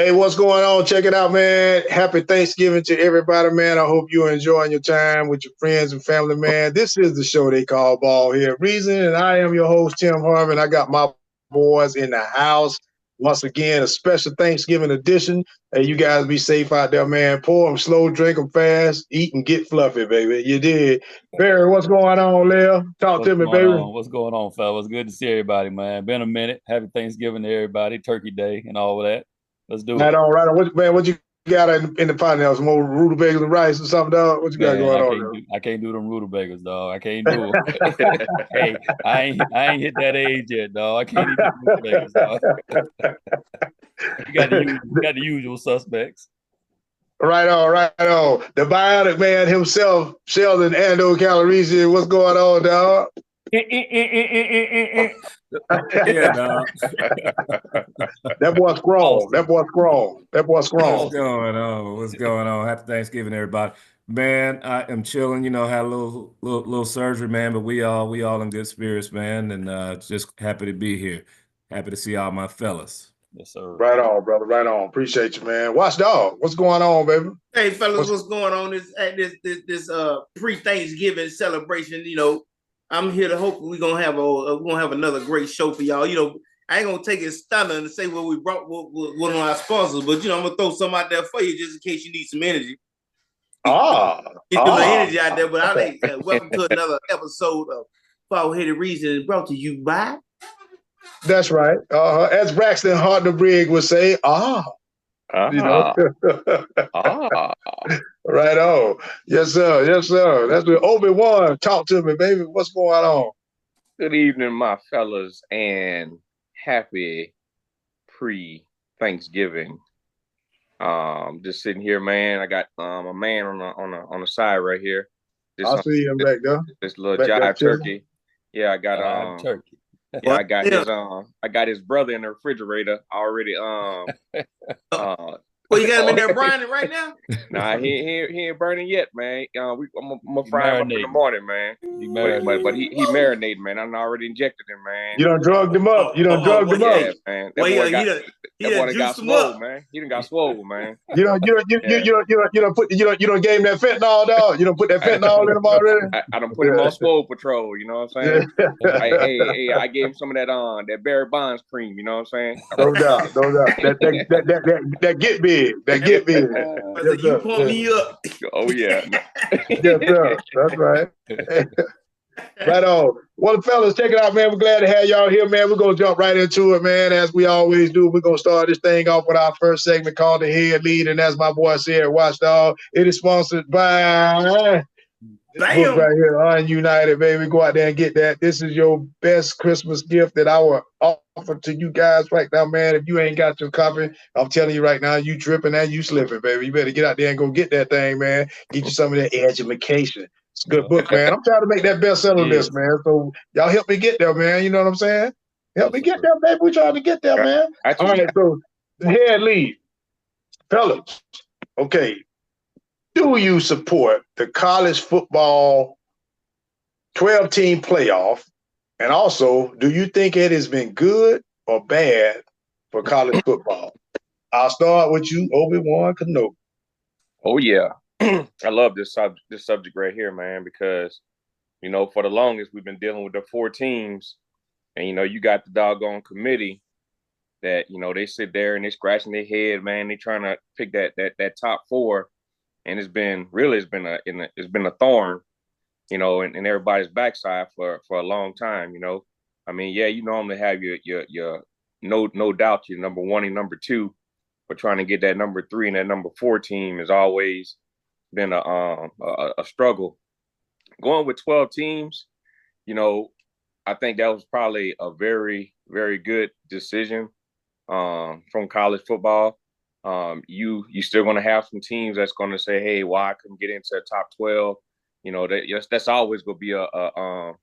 Hey, what's going on? Check it out, man. Happy Thanksgiving to everybody, man. I hope you're enjoying your time with your friends and family, man. This is the show they call BaldHeaded Reason, and I am your host, Tim Harmon. I got my boys in the house. Once again, a special Thanksgiving edition. Hey, you guys be safe out there, man. Pour them slow, drink them fast, eat and get fluffy, baby. You did. Barry, what's going on, Lil? Talk What's to me, going baby. on? What's going on, fellas? Good to see everybody, man. Been a minute. Happy Thanksgiving to everybody, Turkey Day, and all of that. Let's do it. Right on, right on. Man, what you got in the pot now? Some more rutabagas and rice or something, dog? What you got Man, going on there? I can't do them rutabagas, dog. I can't do them. Hey, I ain't hit that age yet, dog. I can't eat them rutabagas, dog. We got the usual suspects. Right on, right on. The biotic man himself, Sheldon Ando Calrissian. What's going on, dog? Yeah, dog. That boy scroll. Awesome. That boy scroll. That boy scroll. What's going on? What's going on? Happy Thanksgiving, everybody. Man, I am chilling. Had a little surgery, man, but we all in good spirits, man, and just happy to be here. Happy to see all my fellas. Yes, sir. Right on, brother. Right on. Appreciate you, man. Watch dog. What's going on, baby? Hey fellas, what's going on this pre-Thanksgiving celebration? I'm here to hope we're gonna have another great show for y'all. I ain't gonna take it stunner and say what we brought one of our sponsors, but I'm gonna throw some out there for you just in case you need some energy. Get some energy out there. But welcome to another episode of BaldHeaded Reason, brought to you by. That's right. As Braxton Hartner-Brigg would say, you know. Right on. Yes, sir. Yes, sir. That's what Obi-Wan. Talk to me, baby. What's going on? Good evening, my fellas, and happy pre-Thanksgiving. Just sitting here, man. I got a man on the side right here. I see him back there. This little Back jive there, turkey. Yeah, I got turkey. Yeah, I got his brother in the refrigerator already. Well, you got him in there brining right now? Nah, he ain't burning yet, man. I'm gonna fry him up in the morning, man. But he marinated, man. I already injected him, man. You done drugged him up. You done drugged him up. Man. That boy got swole, man. He done got swole, man. You done gave him that fentanyl, dog. You done put that fentanyl in him already. I done put him on swole patrol. You know what I'm saying? Hey, I gave him some of that Barry Bonds cream. You know what I'm saying? No doubt. That get big. That get big. Yes, you pump me up. Oh yeah. Yes, sir. That's right. Right on. Well, fellas, check it out, man. We're glad to have y'all here, man. We're going to jump right into it, man. As we always do, we're going to start this thing off with our first segment called The Head Lead. And as my boy said, Watchdog, it is sponsored by this book right here, Ununited, baby. Go out there and get that. This is your best Christmas gift that I will offer to you guys right now, man. If you ain't got your copy, I'm telling you right now, you tripping and you slipping, baby. You better get out there and go get that thing, man. Get you some of that education. It's a good book, man. I'm trying to make that bestseller list, man. So y'all help me get there, man. You know what I'm saying? Help me get there, baby. We're trying to get there, man. All right, so the head lead. Fellas, okay. Do you support the college football 12-team playoff? And also, do you think it has been good or bad for college football? I'll start with you, Obi-Wan Kenobi. Oh, yeah. I love this subject right here, man, because, for the longest, we've been dealing with the 4 teams. And, you got the doggone committee that, they sit there and they're scratching their head, man. They're trying to pick that top 4. And it's been a thorn, in everybody's backside for a long time, I mean, yeah, you normally have your no doubt your number 1 and number 2, but trying to get that number 3 and that number 4 team has always been a struggle. Going with 12 teams, I think that was probably a very, very good decision from college football. You still going to have some teams that's going to say, hey, well, I couldn't get into the top 12. That's always going to be a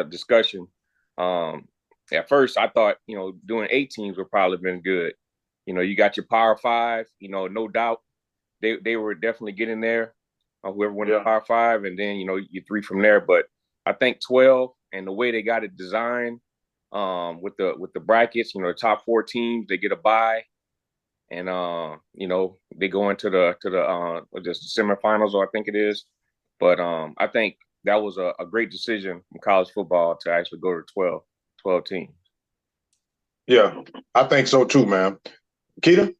discussion. At first, I thought, doing 8 teams would probably been good. You got your Power 5, no doubt they were definitely getting there. Whoever won the Power 5, and then, you 3 from there. But I think 12 and the way they got it designed with the brackets, the top 4 teams, they get a bye. and you know, they go into the just the semifinals, or I think it is. But I think that was a great decision from college football to actually go to 12 teams. Yeah, I think so too, man. Keita?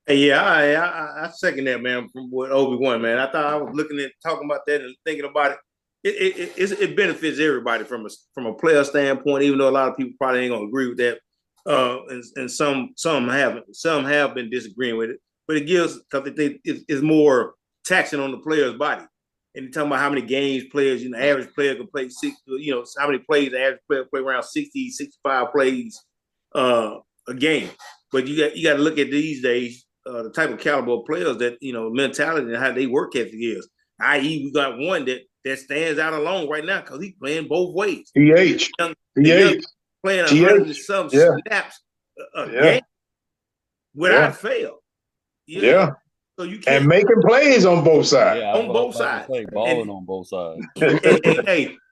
Yeah, I second that, man. From what Obi-Wan, man, I thought I was looking at talking about that and thinking about it. It benefits everybody from a player standpoint, even though a lot of people probably ain't gonna agree with that. And some have been disagreeing with it, but it gives because it's more taxing on the player's body. And you're talking about how many games players, you know, average player can play you know, how many plays the average player play around 60, 65 plays a game. But you got to look at these days the type of caliber of players that, you know, mentality and how they work ethic is. I.e., we got one that stands out alone right now because he's playing both ways. TH. The young playing 100 and some snaps a game without fail. Yeah. So you can't. And making plays on both sides. Yeah, on both sides. Balling on both sides.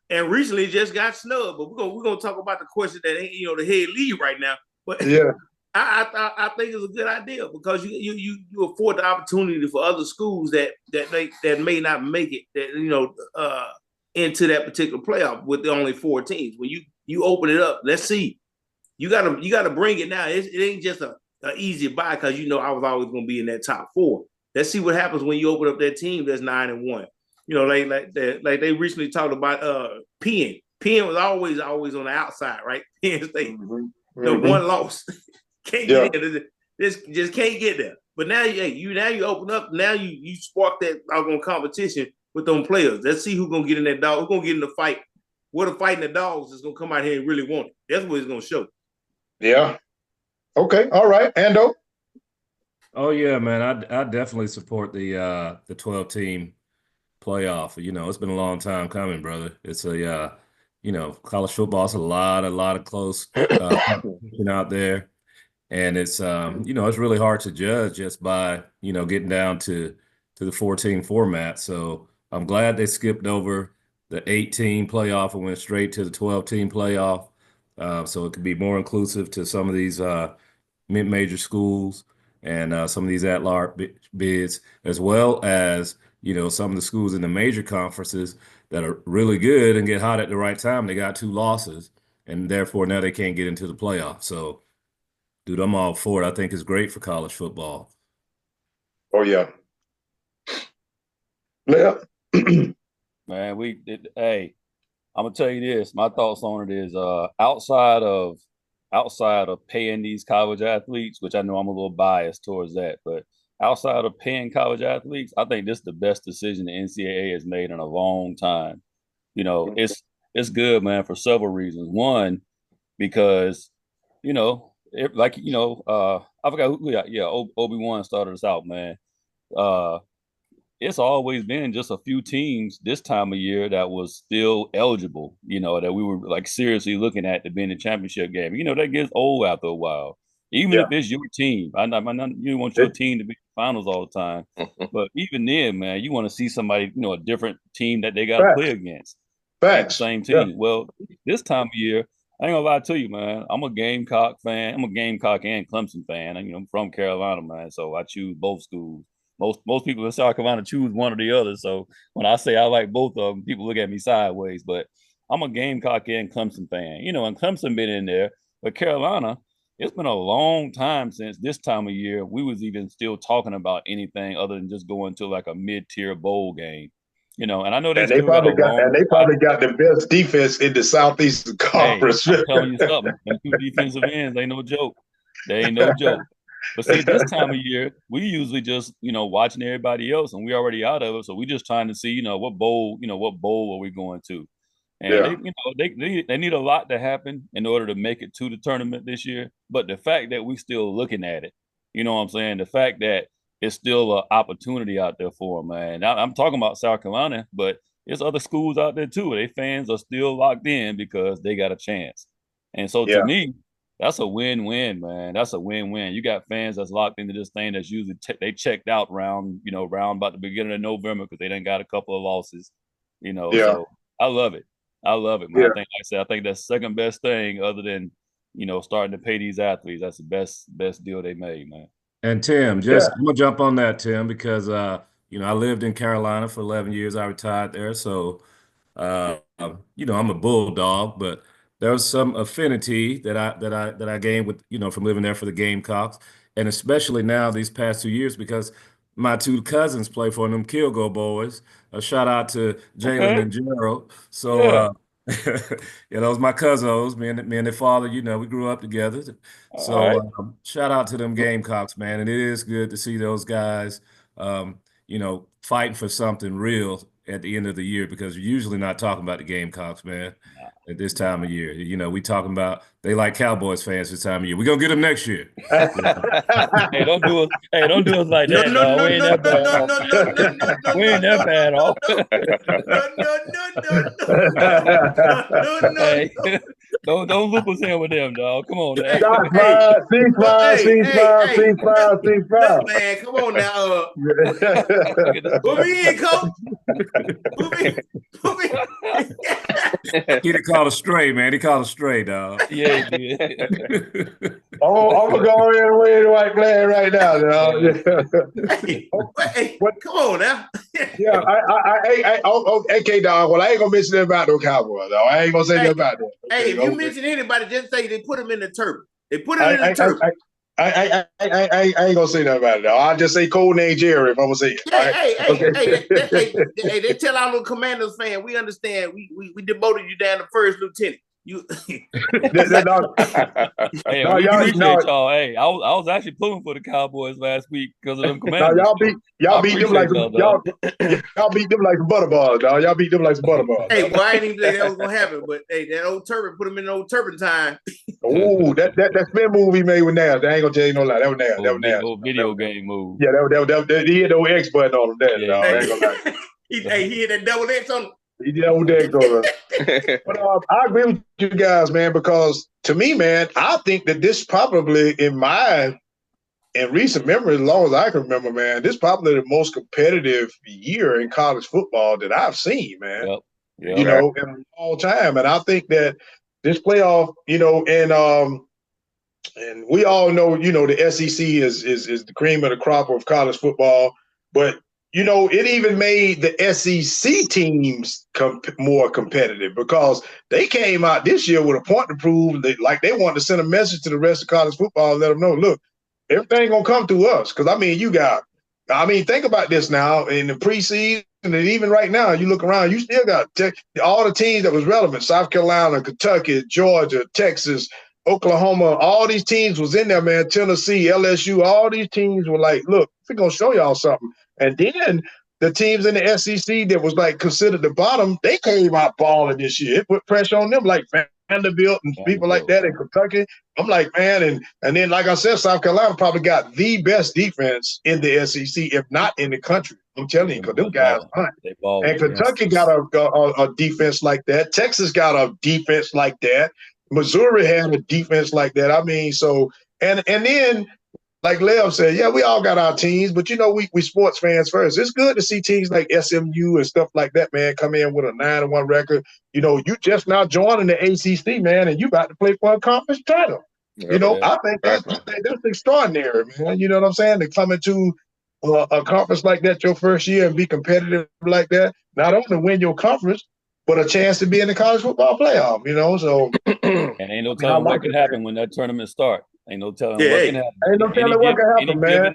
And recently just got snubbed, but we're gonna talk about the question that ain't, you know, the head lead right now. But yeah. I think it's a good idea because you afford the opportunity for other schools that may not make it, that, you know, into that particular playoff with the only 4 teams. When you open it up, let's see. You gotta bring it now. It ain't just a easy buy because, you know, I was always gonna be in that top 4. Let's see what happens when you open up that team that's 9-1. You know, like they recently talked about Penn. Penn was always on the outside, right? Penn State, the one loss. Can't get in. Just can't get there. But now you open up. Now you spark that doggone competition with them players. Let's see who's gonna get in that dog. Who's gonna get in the fight? What are fighting the dogs is gonna come out here and really want it. That's what it's gonna show. Yeah. Okay. All right. Ando. Oh yeah, man. I definitely support the 12 team playoff. You know, it's been a long time coming, brother. It's a you know, college football is a lot of close competition out there. And it's you know, it's really hard to judge just by, you know, getting down to the 14 format. So I'm glad they skipped over the 18 playoff and went straight to the 12-team playoff. So it could be more inclusive to some of these mid-major schools and some of these at-large bids, as well as, you know, some of the schools in the major conferences that are really good and get hot at the right time. They got 2 losses, and therefore now they can't get into the playoffs. So dude, I'm all for it. I think it's great for college football. Oh yeah. Yeah. Man, hey, I'm gonna tell you this. My thoughts on it is outside of paying these college athletes, which I know I'm a little biased towards that, but outside of paying college athletes, I think this is the best decision the NCAA has made in a long time. You know, it's good, man, for several reasons. One, because, you know, I forgot who, yeah, Obi-Wan started us out, man. It's always been just a few teams this time of year that was still eligible, you know, that we were like seriously looking at to be in the championship game. You know, that gets old after a while. Even if it's your team, I know you want your team to be in the finals all the time, but even then, man, you want to see somebody, you know, a different team that they got to play against. Facts. The same team. Yeah. Well, this time of year, I ain't gonna lie to you, man. I'm a Gamecock fan. I'm a Gamecock and Clemson fan. And, you know, I'm from Carolina, man, so I choose both schools. Most people in South Carolina choose one or the other. So when I say I like both of them, people look at me sideways. But I'm a Gamecock and Clemson fan. You know, and Clemson been in there, but Carolina, it's been a long time since this time of year we was even still talking about anything other than just going to like a mid-tier bowl game. You know, and I know they probably got the best defense in the Southeastern Conference. Hey, I'm telling you something. Them 2 defensive ends ain't no joke. They ain't no joke. But see, this time of year, we usually just, you know, watching everybody else, and we already out of it. So we just trying to see, you know, what bowl are we going to? And they, you know, they need a lot to happen in order to make it to the tournament this year. But the fact that we still looking at it, you know what I'm saying? The fact that it's still an opportunity out there for them, man. Now, I'm talking about South Carolina, but there's other schools out there too. They fans are still locked in because they got a chance. And so to me, that's a win-win, man. That's a win-win. You got fans that's locked into this thing that's usually they checked out round about the beginning of November because they done got a couple of losses, you know. So I love it. I love it, man. Yeah. I think, like I said, I think that's second best thing other than starting to pay these athletes. That's the best deal they made, man. And Tim, I'm gonna jump on that, Tim, because I lived in Carolina for 11 years. I retired there, so I'm a bulldog, but there was some affinity that I gained with from living there for the Gamecocks, and especially now these past 2 years because my two cousins play for them Kill Go Boys. A shout out to Jalen and Gerald. So those my cousins, me and their father. We grew up together. So shout out to them Gamecocks, man. And it is good to see those guys, fighting for something real at the end of the year because you're usually not talking about the Gamecocks, man, at this time of year. We talking about they like Cowboys fans this time of year. We're gonna get them next year. Hey, don't do us like that. No. We ain't that bad off. Hey, don't loop us in with them, dog. Come on, man. C5. Man, come on now. Put me in, coach. Put me. He didn't call a stray, man. He called a stray, dog. Yeah, he did. I'm gonna go in and wear the white flag right now, dog. Hey, come on now. Yeah, AK dog. Well, I ain't gonna mention nothing about no Cowboys, dog. I ain't gonna say nothing about that. Hey, if you mention anybody, just say they put him in the turban. They put him in the turban. I ain't gonna say nothing about it, dog. I'll just say code name Jerry if I'm gonna say it. Hey, they tell our little Commanders fan, we understand. We demoted you down to first lieutenant. You Hey, we appreciate y'all. Hey, I was actually pulling for the Cowboys last week because of them Commanders. Y'all beat them like some butterballs, dog. Y'all beat them like some butterballs. Hey, well, I didn't even think that was gonna happen, but hey, that old turban, put him in an old turpentine. Oh, that spin move he made with Nash. I ain't gonna tell you no lie. That was Nash. That was Nash. Old video game move. Yeah, he had no X button on him there, dog. I ain't gonna lie. He hit that double X on him. He did double X on him. But I agree with you guys, man, because to me, man, I think that this probably in recent memory, as long as I can remember, man, this probably the most competitive year in college football that I've seen, man. Yep. In all time. And I think that this playoff, and we all know, the SEC is the cream of the crop of college football, but it even made the SEC teams more competitive because they came out this year with a point to prove that, like, they wanted to send a message to the rest of college football and let them know, look, everything gonna come through us. Because think about this now in the preseason and even right now, you look around, you still got all the teams that was relevant: South Carolina, Kentucky, Georgia, Texas, Oklahoma. All these teams was in there, man. Tennessee, LSU, all these teams were like, look, we're gonna show y'all something. And then the teams in the SEC that was like considered the bottom, they came out balling this year. It put pressure on them, like Vanderbilt and people like that in Kentucky. I'm like, man, and then like I said, South Carolina probably got the best defense in the SEC, if not in the country. I'm telling you, because them guys hunt. And Kentucky got a defense like that. Texas got a defense like that. Missouri had a defense like that. I mean, so and then, like Lev said, yeah, we all got our teams, but we sports fans first. It's good to see teams like SMU and stuff like that, man, come in with a 9-1 record. You just now joining the ACC, man, and you about to play for a conference title. I think that's extraordinary, man. You know what I'm saying? To come into a conference like that your first year and be competitive like that, not only win your conference, but a chance to be in the college football playoff, so. And ain't no telling what can happen when that tournament starts. Ain't no telling what can happen. Ain't no telling what can happen, man.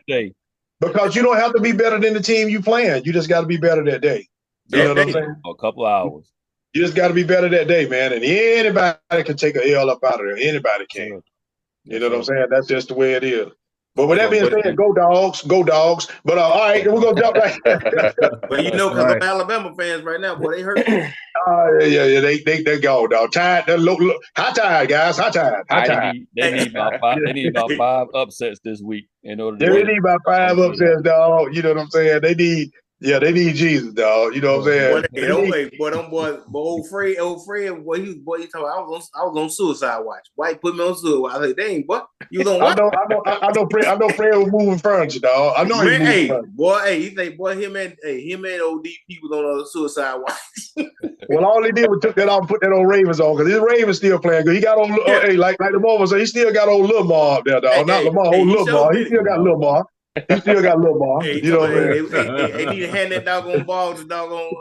Because you don't have to be better than the team you playing. You just got to be better that day. You know what I'm saying? A couple hours. You just got to be better that day, man. And anybody can take a L up out of there. Anybody can. Sure. You know what I'm saying? That's just the way it is. But with that being said, go dogs. But all right, we're gonna jump right. But because of Alabama fans right now, boy, they hurt. Yeah, they go, dog. Tired, high tide, guys. High tide. They need about five upsets this week in order. They need about 5 upsets, dog. You know what I'm saying? They need Yeah, they need Jesus, dog. You know what I'm saying? Old Fred, boy, he told me I was on suicide watch. White put me on suicide watch. I was like, dang, what? You was on what? I know Fred was moving furniture, dog. I know he was moving furniture. He say, boy, him and OD people on suicide watch. Well, all he did was took that off and put that old Ravens on, because his Ravens still playing good. He got on, like the moment, so he still got old Lamar up there, dog. Not Lamar, old Lamar. He still got Lamar. He still got Lamar. You know what I'm saying? They need to hand that doggone ball to doggone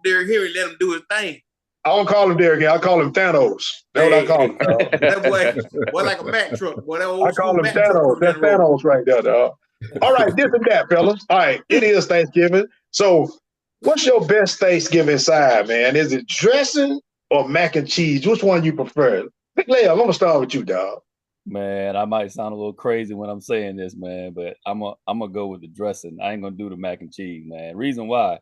Derrick Henry, let him do his thing. I don't call him Derrick Henry. I call him Thanos. That's what I call him, dog. That boy like a Mack truck. Boy, that old I call him Thanos. That's Thanos right there, dog. All right, this and that, fellas. All right, it is Thanksgiving. So what's your best Thanksgiving side, man? Is it dressing or mac and cheese? Which one you prefer? Leah, I'm going to start with you, dog. Man, I might sound a little crazy when I'm saying this, man, but I'm gonna go with the dressing. I ain't gonna do the mac and cheese, man. Reason why,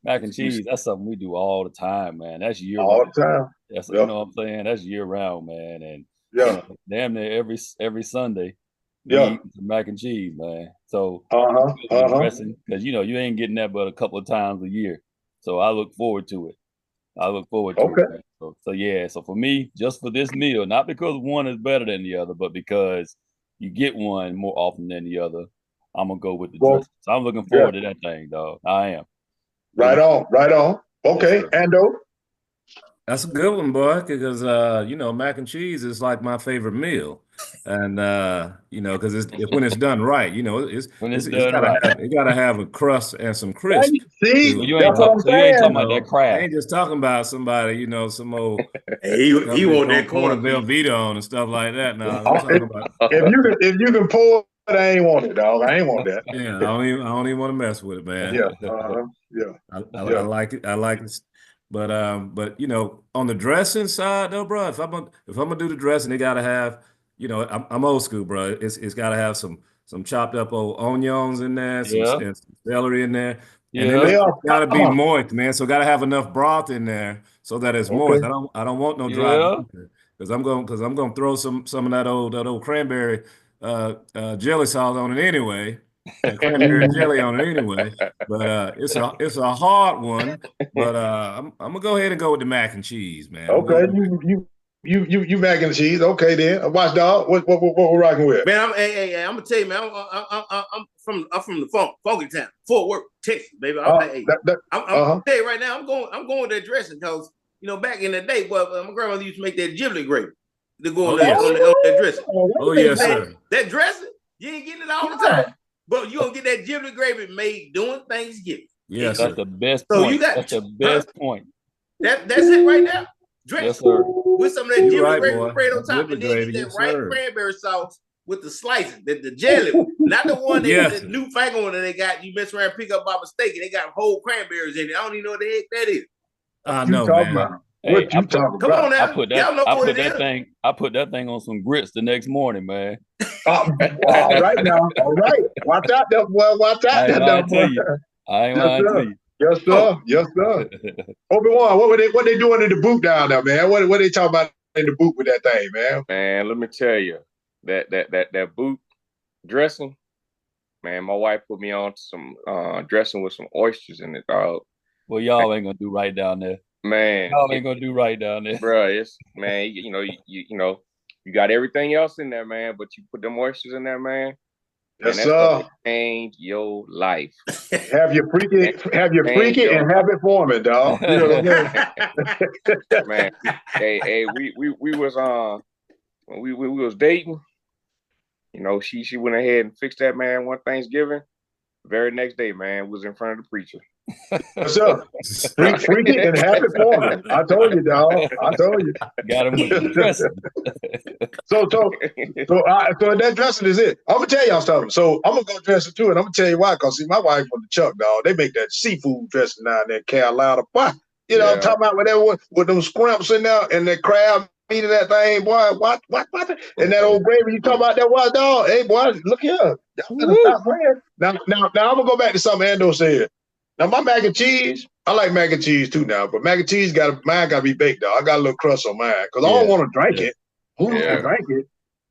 mac and cheese, that's something we do all the time, man. That's year round. All the time. That's you know what I'm saying. That's year round, man. And you know, damn near every Sunday, we eat some mac and cheese, man. So dressing, because you know you ain't getting that but a couple of times a year. So I look forward to it. it. Man. So yeah, so for me, just for this meal, not because one is better than the other, but because you get one more often than the other, I'm gonna go with the dressing. So I'm looking forward to that thing, dog. I am. Right on. Okay, yes, Ando. That's a good one, boy, because you know, mac and cheese is like my favorite meal, and you know, because when it's done right, you know, it's gotta have a crust and some crisp. See, you ain't talking about that crab. I ain't just talking about somebody, you know, some old he want that corn Velveeta on and stuff like that. Now I'm talking about if you can pour it, I ain't want it, dog. I ain't want that. Yeah, I don't even want to mess with it, man. Yeah, I like it. I like it. But you know, on the dressing side though, bro, if I'm gonna do the dressing, they gotta have, you know, I'm old school, bro. It's gotta have some chopped up old onions in there, some celery in there, and then it's gotta be moist, man. So gotta have enough broth in there so that it's moist. I don't want no dry because I'm gonna throw some of that old cranberry jelly sauce on it anyway. Cranberry jelly on it anyway, but it's a hard one. But I'm gonna go ahead and go with the mac and cheese, man. Okay, you mac and cheese. Okay, then. Watch, dog. What we're rocking with? Man, I'm gonna tell you, man. I'm from the funky town, Fort Worth, Texas, baby. I'm gonna tell you right now. I'm going with that dressing because you know back in the day, my grandmother used to make that giblet gravy to go on that dressing. Oh yes, sir. That dressing, you ain't getting it all the time. But you gonna get that giblet gravy made during Thanksgiving. Yes, that's the best point. That's the best point. That's it right now. Dress yes, sir. with some of that giblet gravy spread on top, and then get that cranberry sauce with the slices, the jelly, not the one the new fangle one that they got. You mess around and pick up by mistake, and they got whole cranberries in it. I don't even know what the heck that is. I know, man. What you talking about? Come on now. I put that thing on some grits the next morning, man. All right now. All right. Watch out, that boy. Watch out, that boy. I ain't lying to you. Yes, sir. Yes, sir. Obi-Wan, what they doing in the booth down there, man? What they talking about in the booth with that thing, man? Man, let me tell you, that boot dressing, man, my wife put me on some dressing with some oysters in it, dog. Well, y'all ain't gonna do right down there. Man, y'all ain't gonna do right down there, bro. It's man, you know, you got everything else in there, man, but you put them oysters in there, man. Yes, sir. Change your life. Have your freaky and have it forming, dog. You know what I mean? Man, hey, we was we was dating. You know, she went ahead and fixed that, man, one Thanksgiving. Very next day, man, was in front of the preacher. What's up? Freaky and have it forming. I told you, dog. I told you. Got him with the dressing. So that dressing is it. I'm gonna tell y'all something. So I'm gonna go dressing too, and I'm gonna tell you why. Cause see, my wife from the Chuck, dog. They make that seafood dressing down there in Carolina. Boy, you know, I'm talking about with them scrimps in there and that crab meat in that thing, boy. What? And that old gravy you talking about that was, dog. Hey, boy, look here. Y'all gotta stop playing. Now I'm gonna go back to something Ando said. Now my mac and cheese, I like mac and cheese too now, but mac and cheese mine gotta be baked, dog. I got a little crust on mine because I don't want to drink it. Who don't drink it?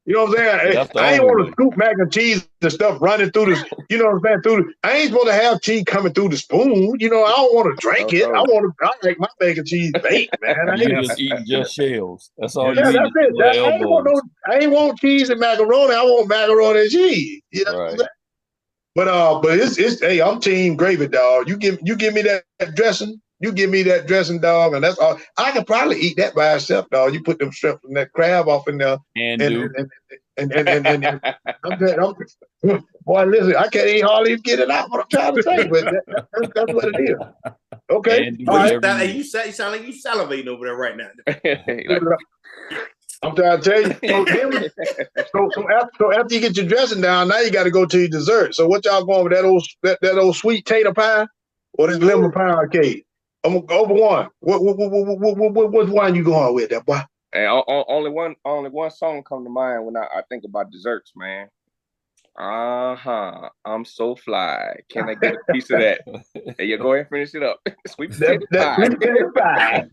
You know what I'm saying? That's the I ain't only want way. to scoop mac and cheese and stuff running through this. You know what I'm saying? I ain't supposed to have cheese coming through the spoon. You know, I don't want to drink it. I like my mac and cheese baked, man. You just eating just shells. That's all Yeah, you that's eat. it. I ain't want cheese and macaroni. I want macaroni and cheese. You know what I'm saying? But it's hey, I'm team gravy, dog. You give me that dressing. You give me that dressing, dog, and that's all. I could probably eat that by itself, dog. You put them shrimp and that crab off in there, and boy, listen, I can't even hardly get it out. What I'm trying to say, but that's what it is. Okay, all right. You sound like you salivating over there right now. I'm trying to tell you. So after you get your dressing down, now you got to go to your dessert. So what y'all going with that old sweet tater pie or this lemon pound cake? I'm over one. What wine you going with that boy? And only one song come to mind when I think about desserts, man. I'm so fly. Can I get a piece of that? Hey, you go ahead and finish it up. Sweet potato pie. Sweet potato pie.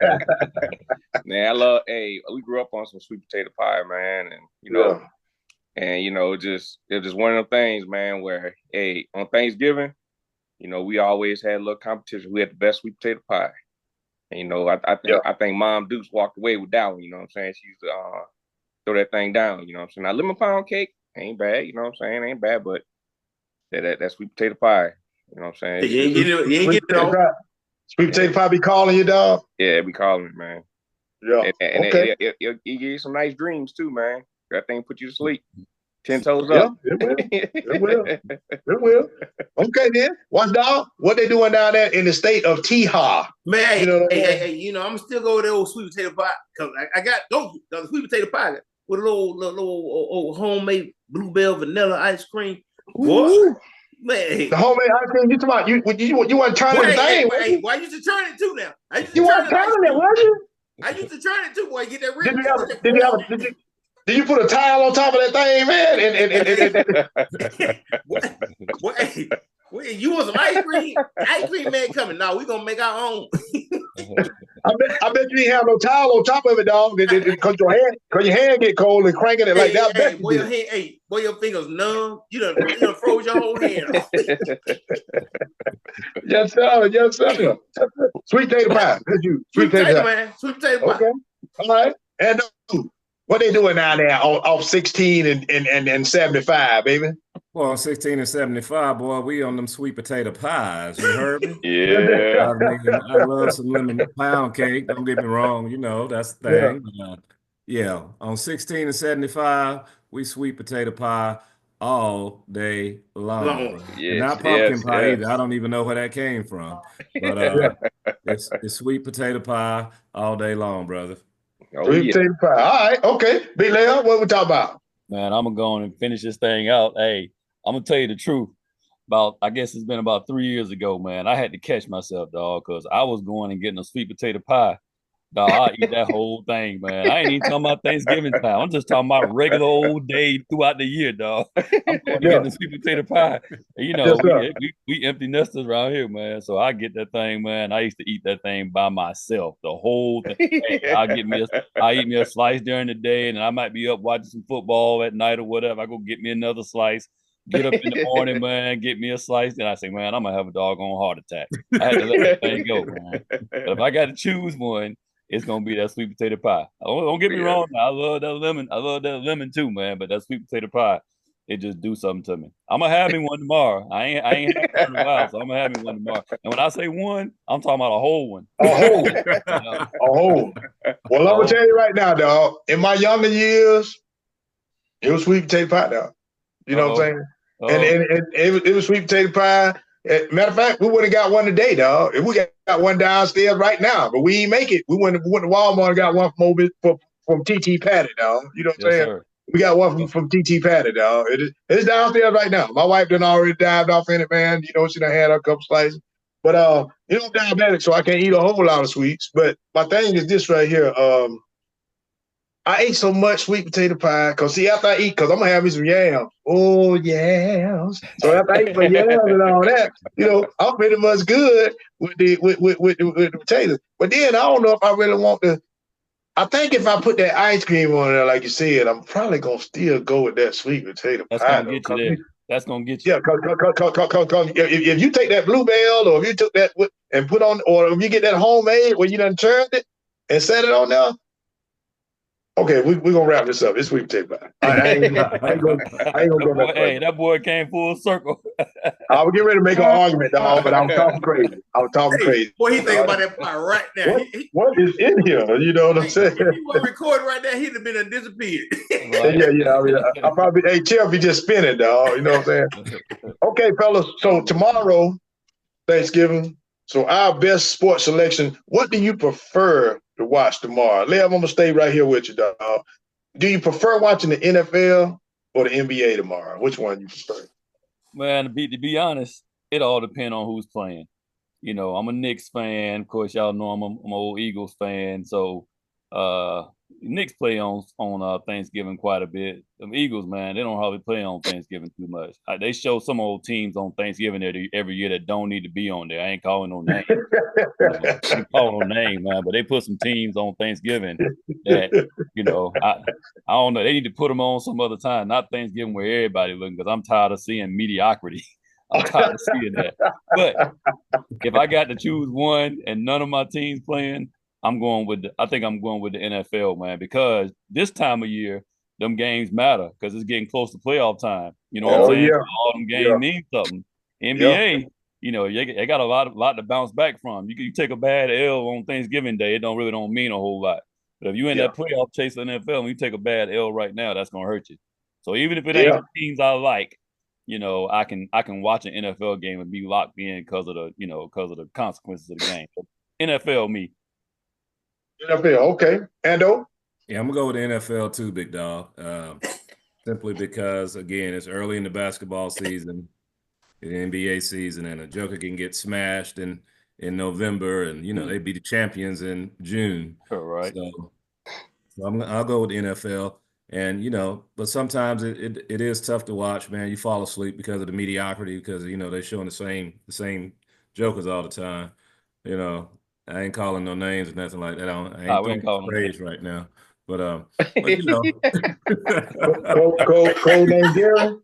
Man, I love. Hey, we grew up on some sweet potato pie, man, and you know, it was just one of them things, man. Where hey, on Thanksgiving, we always had a little competition. We had the best sweet potato pie, and I think Mom Dukes walked away with that one. You know what I'm saying? She used to throw that thing down. You know what I'm saying? Now lemon pound cake ain't bad. You know what I'm saying? Ain't bad, but that sweet potato pie. You know what I'm saying? You ain't get it all. Sweet potato pie be calling you, dog? Yeah, it be calling me, man. Yeah. And okay. It give you some nice dreams too, man. That thing put you to sleep. 10 toes yeah, up. It will. It will. It will. Okay, then. What's dog? What they doing down there in the state of Teha? Man, hey, I'm still go with the old sweet potato pie because I got the sweet potato pie with a little old homemade bluebell vanilla ice cream. Boy, man, the homemade ice cream. You talking about you want to turn the thing? Why you used to turn it too now? You want to turn it, was you? I used to turn it too, boy. Get that red. Did you put a tile on top of that thing, man? Wait, you want some ice cream? Ice cream man coming. No, we gonna make our own. I bet you didn't have no towel on top of it, dog. Because your hand get cold and cranking it like that. Hey, boy, your fingers numb. You done froze your whole hand off. Yes, sir. Sweet potato pie. That's you. Sweet potato, man. Sweet potato pie. Okay. All right. And what they doing down there off 16 and 75, baby? Well, 16 and 75, boy, we on them sweet potato pies. You heard me? Yeah. I love some lemon pound cake. Don't get me wrong. That's the thing. Yeah. On 16 and 75, we sweet potato pie all day long. Yes, not pumpkin pie either. I don't even know where that came from. But it's sweet potato pie all day long, brother. Sweet potato pie. All right. Okay. Big Leo, what we talking about? Man, I'm going to go on and finish this thing out. Hey, I'm going to tell you the truth. I guess it's been about 3 years ago, man. I had to catch myself, dog, because I was going and getting a sweet potato pie. Dog, I eat that whole thing, man. I ain't even talking about Thanksgiving time. I'm just talking about regular old day throughout the year, dog. I'm going to get the sweet potato pie. And, we empty nesters around here, man. So I get that thing, man. I used to eat that thing by myself, the whole thing. Hey, I eat me a slice during the day, and I might be up watching some football at night or whatever. I go get me another slice. Get up in the morning, man, get me a slice. And I say, man, I'm going to have a doggone heart attack. I had to let that thing go, man. But if I got to choose one, it's gonna be that sweet potato pie. Don't get me wrong. I love that lemon. I love that lemon too, man. But that sweet potato pie, it just do something to me. I'm gonna have me one tomorrow. I ain't had one in a while, so I'm gonna have me one tomorrow. And when I say one, I'm talking about a whole one. A whole. Well, I'm gonna tell you right now, dog. In my younger years, it was sweet potato pie, dog. You know what I'm saying? And it was sweet potato pie. Matter of fact, we would have got one today, dog. If we got one downstairs right now, but we ain't make it. We went to Walmart and got one from TT Patty, dog. You know what I'm saying? Sir. We got one from TT Patty, dog. It's downstairs right now. My wife done already dived off in it, man. She done had a couple slices. But I'm diabetic, so I can't eat a whole lot of sweets. But my thing is this right here. I ate so much sweet potato pie because after I eat, because I'm gonna have me some yams. Oh yams! So after I eat my yams and all that, I'm pretty much good with the potatoes. But then I don't know if I really want to I think if I put that ice cream on there, like you said, I'm probably gonna still go with that sweet potato That's pie. gonna get you there. That's gonna get you. Yeah, cause if you take that Bluebell, or if you took that and put on, or if you get that homemade where you done turned it and set it on there. Okay, we're gonna wrap this up. It's sweet potato pie. I ain't gonna go that Hey, that boy came full circle. I was getting ready to make an argument, dog, but I was talking crazy. Crazy. Boy, he think about that pie right now. What is in here? You know what I'm saying? If he was recording right now, he'd have been disappeared. Right. Yeah. I mean, I probably, hey, Chip, you just spinning, dog. You know what I'm saying? Okay, fellas. So tomorrow, Thanksgiving. So our best sports selection. What do you prefer to watch tomorrow? Lev, I'm gonna stay right here with you, dog. Do you prefer watching the NFL or the NBA tomorrow? Which one do you prefer? Man, to be honest, it all depends on who's playing. You know, I'm a Knicks fan. Of course, y'all know I'm an old Eagles fan. So Knicks play on Thanksgiving quite a bit. The Eagles, man, they don't hardly play on Thanksgiving too much. They show some old teams on Thanksgiving every year that don't need to be on there. I ain't calling no name. I ain't calling no name, man. But they put some teams on Thanksgiving that, you know, I don't know. They need to put them on some other time, not Thanksgiving where everybody looking, because I'm tired of seeing mediocrity. I'm tired of seeing that. But if I got to choose one and none of my teams playing, I think I'm going with the NFL, man, because this time of year, them games matter because it's getting close to playoff time. You know what I'm saying? Yeah. All them games mean something. NBA, you know, they got a lot to bounce back from. You take a bad L on Thanksgiving Day, it don't mean a whole lot. But if you in that playoff chase in the NFL and you take a bad L right now, that's gonna hurt you. So even if it ain't the teams I like, you know, I can watch an NFL game and be locked in because of the consequences of the game. So NFL, me. NFL, okay. Ando? Yeah, I'm gonna go with the NFL too, big dog. Simply because, again, it's early in the basketball season, the NBA season, and a Joker can get smashed in November, and you know they be the champions in June. All right. So I'll go with the NFL. And, you know, but sometimes it is tough to watch, man. You fall asleep because of the mediocrity, because, you know, they're showing the same jokers all the time. You know, I ain't calling no names or nothing like that. I ain't going praise right now. But you know. Code name Darren.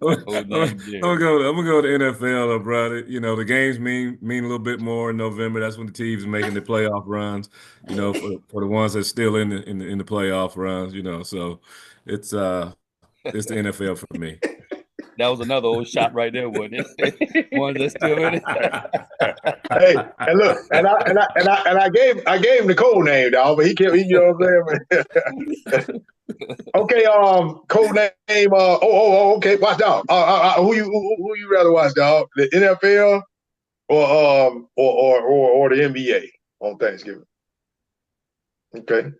I'm gonna go to NFL, bro. You know, the games mean a little bit more in November. That's when the teams are making the playoff runs. You know, for the ones that's still in the playoff runs. You know, so it's the NFL for me. That was another old shot right there, wasn't it? One that's still in it. Hey, and look, and I gave him the code name, dog, but he can't. You know what I'm saying? Okay, code name. Okay, watch out. Who you rather watch, dog? The NFL or the NBA on Thanksgiving? Okay.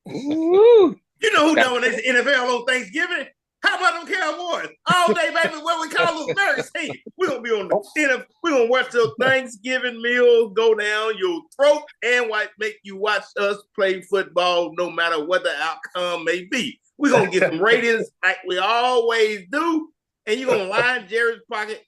Ooh. You know who dominates the NFL on Thanksgiving? How about them Cowboys? All day, baby, what we call those American team. We're going to be on the NFL. We're going to watch the Thanksgiving meal go down your throat and make you watch us play football no matter what the outcome may be. We're going to get some ratings like we always do, and you're going to line Jerry's pocket,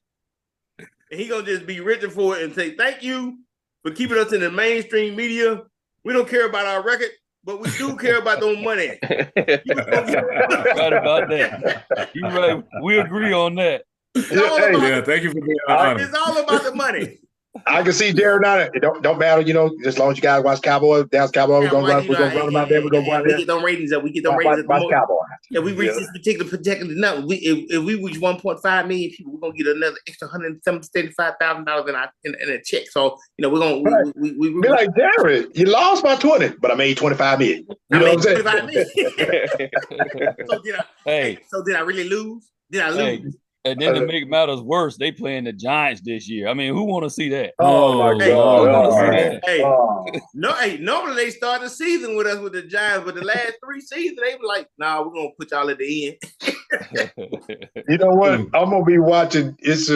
and he's going to just be reaching for it and say, thank you for keeping us in the mainstream media. We don't care about our record, but we do care about those money. Right about that. You're right. We agree on that. Thank you for being honest. It's all about the money. I can see Darren on it. It don't matter, you know, as long as you guys watch Cowboys, Dallas Cowboys, we're gonna run them out there. We're gonna run there. We get them ratings up. We get them ratings up. Watch Cowboys. If we reach this particular projected number, if we reach 1.5 million people, we're gonna get another extra $175,000 in a check. So you know we're gonna we be like, Darren, you lost by 20, but I made 25 million. You know what I'm saying? 25 million. So did I really lose? Did I lose? Hey. And then to make matters worse, they playing the Giants this year. I mean, who want to see that? Oh my God! Normally they start the season with us with the Giants, but the last 3 seasons they were like, "Nah, we're gonna put y'all at the end." You know what? I'm gonna be watching. It's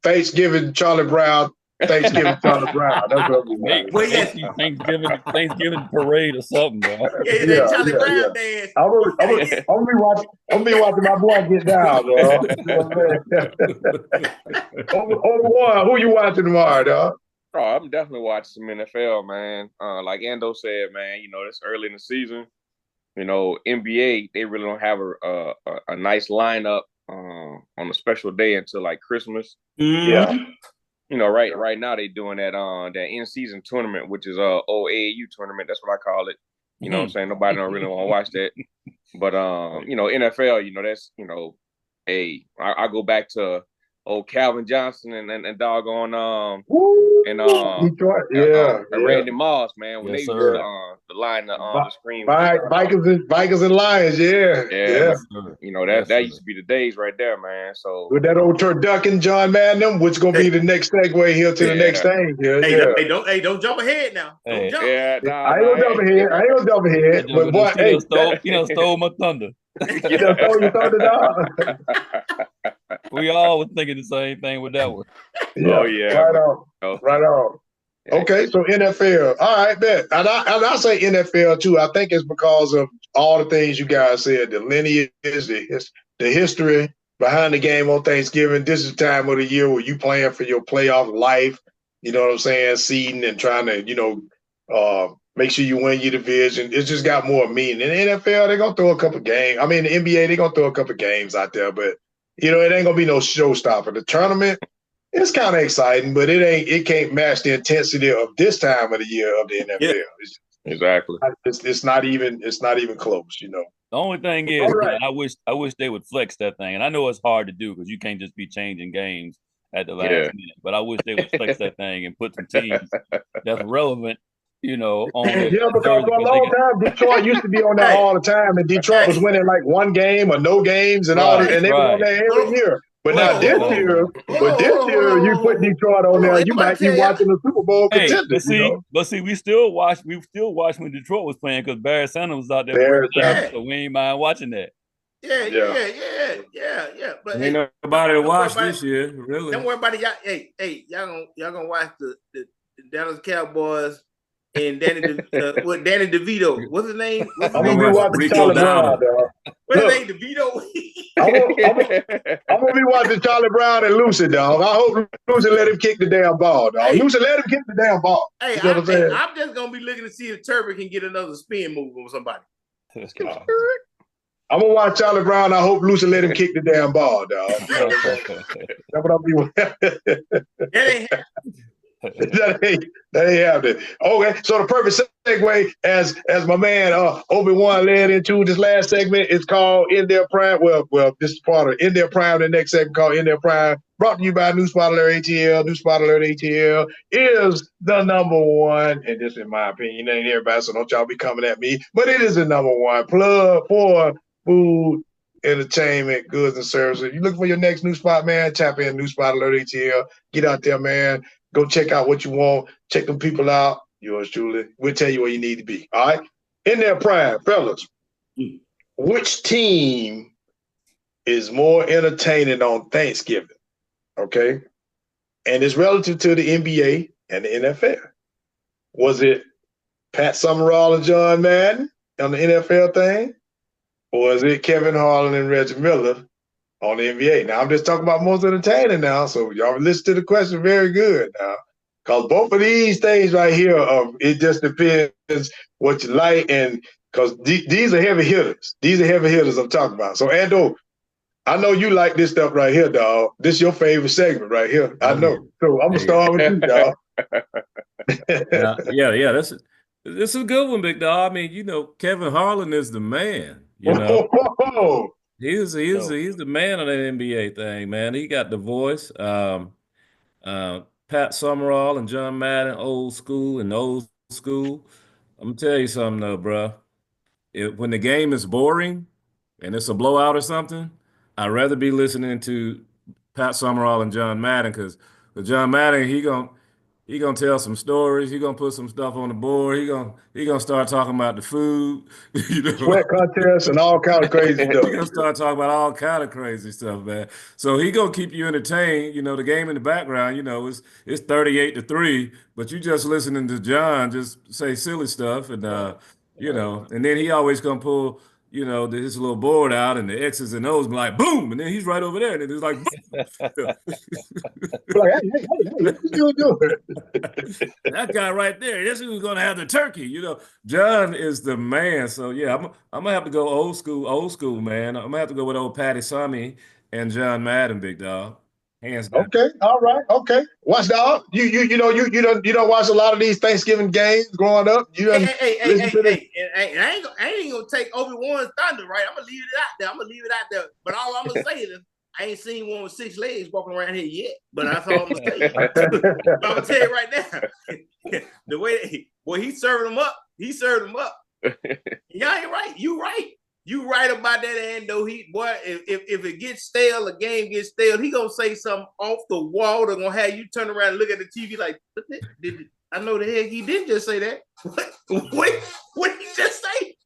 Thanksgiving Charlie Brown. Thanksgiving Charlie Brown. That's what I'm Thanksgiving parade or something, bro. Charlie Brown dance. I'm gonna be watching my boy get down, bro. Over one, who you watching tomorrow, dog? Oh, I'm definitely watching some NFL, man. Like Ando said, man, it's early in the season. NBA, they really don't have a nice lineup on a special day until like Christmas. Yeah. Right now they doing that in season tournament, which is OAU tournament. That's what I call it. You know what I'm saying? Nobody don't really want to watch that. But NFL, that's I go back to old Calvin Johnson and doggone Detroit, yeah. Randy Moss, man, when Yes, they used sir. the line the screen with Vikings and Lions, yeah. Yes, sir. Yes, that sir. used to be the days right there, man. So With that old turducken John Madden, which gonna be the next segue here to the next thing. Yeah, Don't jump ahead now. Don't Hey. jump. yeah, I ain't gonna jump ahead. But boy, stole my thunder. You done stole your thunder, dog. We all was thinking the same thing with that one. Yeah, Oh yeah, right man. on, right on. Okay, so NFL. All right, bet. And I say NFL too. I think it's because of all the things you guys said, the lineage, the history behind the game on Thanksgiving. This is the time of the year where you playing for your playoff life. You know what I'm saying? Seeding and trying to, make sure you win your division. It's just got more meaning. In the NFL, they're gonna throw a couple games. I mean, the NBA, they're gonna throw a couple games out there, but it ain't gonna be no showstopper. The tournament, it's kind of exciting, but it can't match the intensity of this time of the year of the NFL. Yeah. Exactly. It's not even close, The only thing is, man, I wish they would flex that thing. And I know it's hard to do because you can't just be changing games at the last minute. But I wish they would flex that thing and put some teams that's relevant, on it. Yeah, because for a long time, Detroit used to be on there all the time, and Detroit was winning like one game or no games and all that, and they were on there every year. But now this year, you put Detroit on there, you might be watching the Super Bowl contender. But see, we still watched when Detroit was playing because Barry Sanders was out there, so we ain't mind watching that. Yeah. But ain't nobody to watch this year, really. Don't worry about it. Y'all gonna watch the Dallas Cowboys and Danny DeVito. What's his name? I'm gonna be watching Charlie Brown, dog. What's his name? DeVito. I'm gonna be watching Charlie Brown and Lucy, dog. I hope Lucy let him kick the damn ball, dog. Lucy let him kick the damn ball. Hey, you know what I'm saying? I'm just gonna be looking to see if Turbo can get another spin move on somebody. I'm gonna watch Charlie Brown. I hope Lucy let him kick the damn ball, dog. That's what I'll be. That ain't happening. Okay, so the perfect segue, as my man Obi-Wan led into this last segment, is called In Their Prime. Well, this is part of In Their Prime. The next segment called In Their Prime, brought to you by New Spot Alert ATL. New Spot Alert ATL is the number one, and this, in my opinion, ain't everybody, so don't y'all be coming at me, but it is the number one plug for food, entertainment, goods, and services. If you're looking for your next new spot, man, tap in New Spot Alert ATL. Get out there, man. Go check out what you want. Check them people out. Yours truly. We'll tell you where you need to be. All right? In their prime, fellas, which team is more entertaining on Thanksgiving? Okay? And it's relative to the NBA and the NFL. Was it Pat Summerall and John Madden on the NFL thing? Or is it Kevin Harlan and Reggie Miller on the NBA? Now, I'm just talking about most entertaining now, so y'all listen to the question very good now. Because both of these things right here, it just depends what you like, and because these are heavy hitters. These are heavy hitters I'm talking about. So, Ando, I know you like this stuff right here, dog. This is your favorite segment right here. I know. So I'm going to start with you, dog. Yeah. This is a good one, big dog. I mean, Kevin Harlan is the man. He's the man on that NBA thing, man. He got the voice. Pat Summerall and John Madden, old school. I'm gonna tell you something though, bro. When the game is boring and it's a blowout or something, I'd rather be listening to Pat Summerall and John Madden, because with John Madden, he gonna tell some stories. He gonna put some stuff on the board. He gonna start talking about the food, sweat contests and all kind of crazy stuff. He gonna start talking about all kind of crazy stuff, man. So he gonna keep you entertained. The game in the background, it's 38-3, but you just listening to John just say silly stuff, and and then he always gonna pull you know, his little board out and the X's and O's be like, boom, and then he's right over there. And it's like, Like, hey, what you doing? that guy right there, that's who's gonna have the turkey. You know, John is the man. So yeah, I'm gonna have to go old school, man. I'm gonna have to go with old Patty Sammy and John Madden, big dog. Hands down. Okay, all right, okay. Watch dog. You know you don't watch a lot of these Thanksgiving games growing up. You done listen to this. I ain't gonna take Obi-Wan's thunder, right? I'm gonna leave it out there. But all I'm gonna say is I ain't seen one with 6 legs walking around here yet. But that's all I'm gonna say. But I'm gonna tell you right now, the way he served them up, Y'all ain't right. You right. You right about that, and though if it gets stale, a game gets stale, he gonna say something off the wall that's gonna have you turn around and look at the TV like, I know the heck he didn't just say that. What did he just say?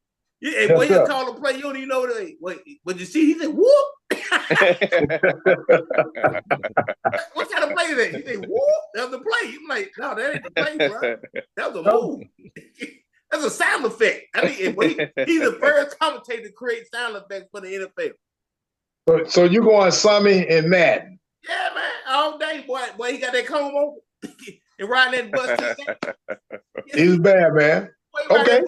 Yeah, and when you call a play, you don't even know what but you see, he said, whoop. What kind of play is that? He said, whoop, that was the play. I'm like, no, that ain't the play, bro. That was a move. That's a sound effect. I mean, he's the first commentator to create sound effects for the NFL. So you going Sammy and Madden? Yeah, man, all day, boy. He got that comb over and riding that bus. He's bad, man. Boy, okay.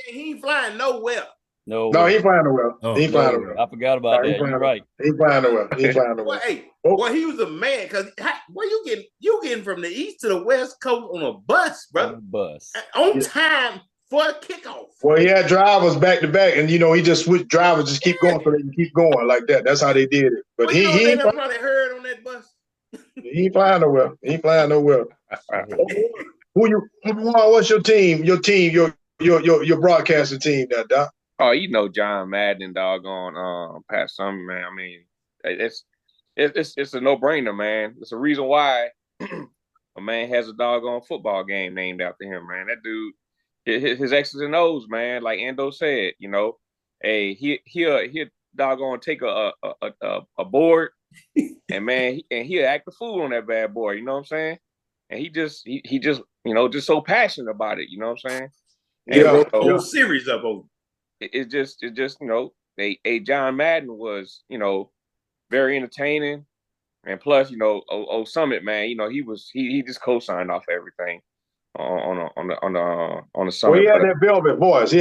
He ain't flying nowhere. No, he ain't flying nowhere. He ain't flying nowhere. I forgot about that. You're right. He ain't flying nowhere. He ain't flying nowhere. Boy, he was a man. Because boy, you getting from the east to the west coast on a bus, bro. On a bus. On time. For a kickoff. Well, he had drivers back to back, and he just switched drivers, just keep going so they can keep going like that. That's how they did it. But he ain't probably heard on that bus. He ain't flying nowhere. He ain't flying nowhere. What's your team? Your broadcasting team, that Doc? Oh, John Madden, doggone Pat Summer, man. I mean, it's a no-brainer, man. It's a reason why a man has a doggone football game named after him, man. That dude. His X's and O's, man, like Endo said, hey, he'll doggone take a board, and man, he'll act the fool on that bad boy. You know what I'm saying? And he just just so passionate about it. You know what I'm saying? And yeah, whole series of them. It's just John Madden was very entertaining, and plus Summit, man, he just co-signed off everything. On the summer. Well, he had that velvet voice.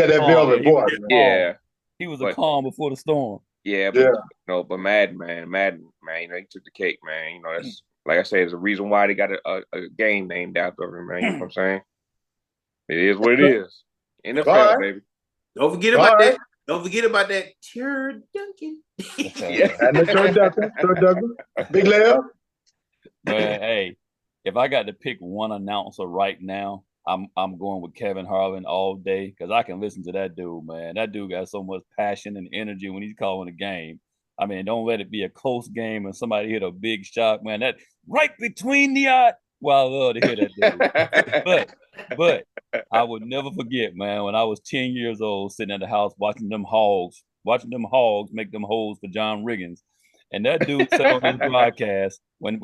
Yeah, he was a calm before the storm. Yeah, but Madden, he took the cake, man. That's like I said, there's a reason why they got a game named after him, man. You know what I'm saying? It is what it is. NFL, baby. Don't forget about that. Don't forget about that. Turd Duncan. Yeah, and the Turd Duncan. Big Leo. Man, hey. If I got to pick one announcer right now, I'm going with Kevin Harlan all day because I can listen to that dude, man. That dude got so much passion and energy when he's calling a game. I mean, don't let it be a close game and somebody hit a big shot, man. That right between the eye. Well, I love to hear that dude. but I would never forget, man, when I was 10 years old, sitting at the house watching them hogs make them holes for John Riggins. And that dude said on his broadcast, when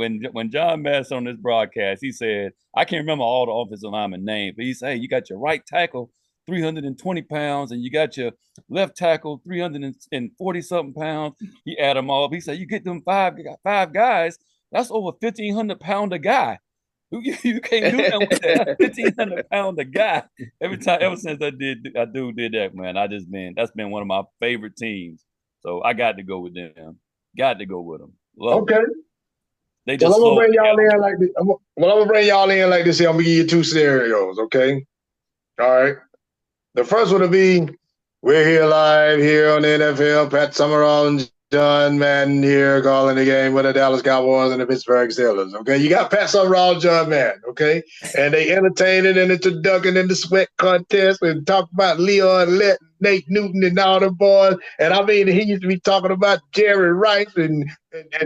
John Madden on this broadcast, he said, I can't remember all the offensive lineman names, but he said, hey, you got your right tackle 320 pounds, and you got your left tackle 340-something pounds. He added them all up. He said, you get them five guys, that's over 1,500 pound a guy. You can't do that with that 1,500 pound a guy. Ever since I did that, man, that's been one of my favorite teams. So I got to go with them. Got to go with them. Okay. I'm gonna bring y'all in like this. I'm gonna bring y'all in like this. Here, I'm gonna give you 2 scenarios. Okay. All right. The first one will be we're here live here on the NFL. Pat Summerall and John Madden here calling the game with the Dallas Cowboys and the Pittsburgh Steelers. Okay. You got Pat Summerall and John Madden. Okay. And they entertaining and introducing in the sweat contest and talk about Leon Lett, Nate Newton and all the boys. And I mean, he used to be talking about Jerry Rice and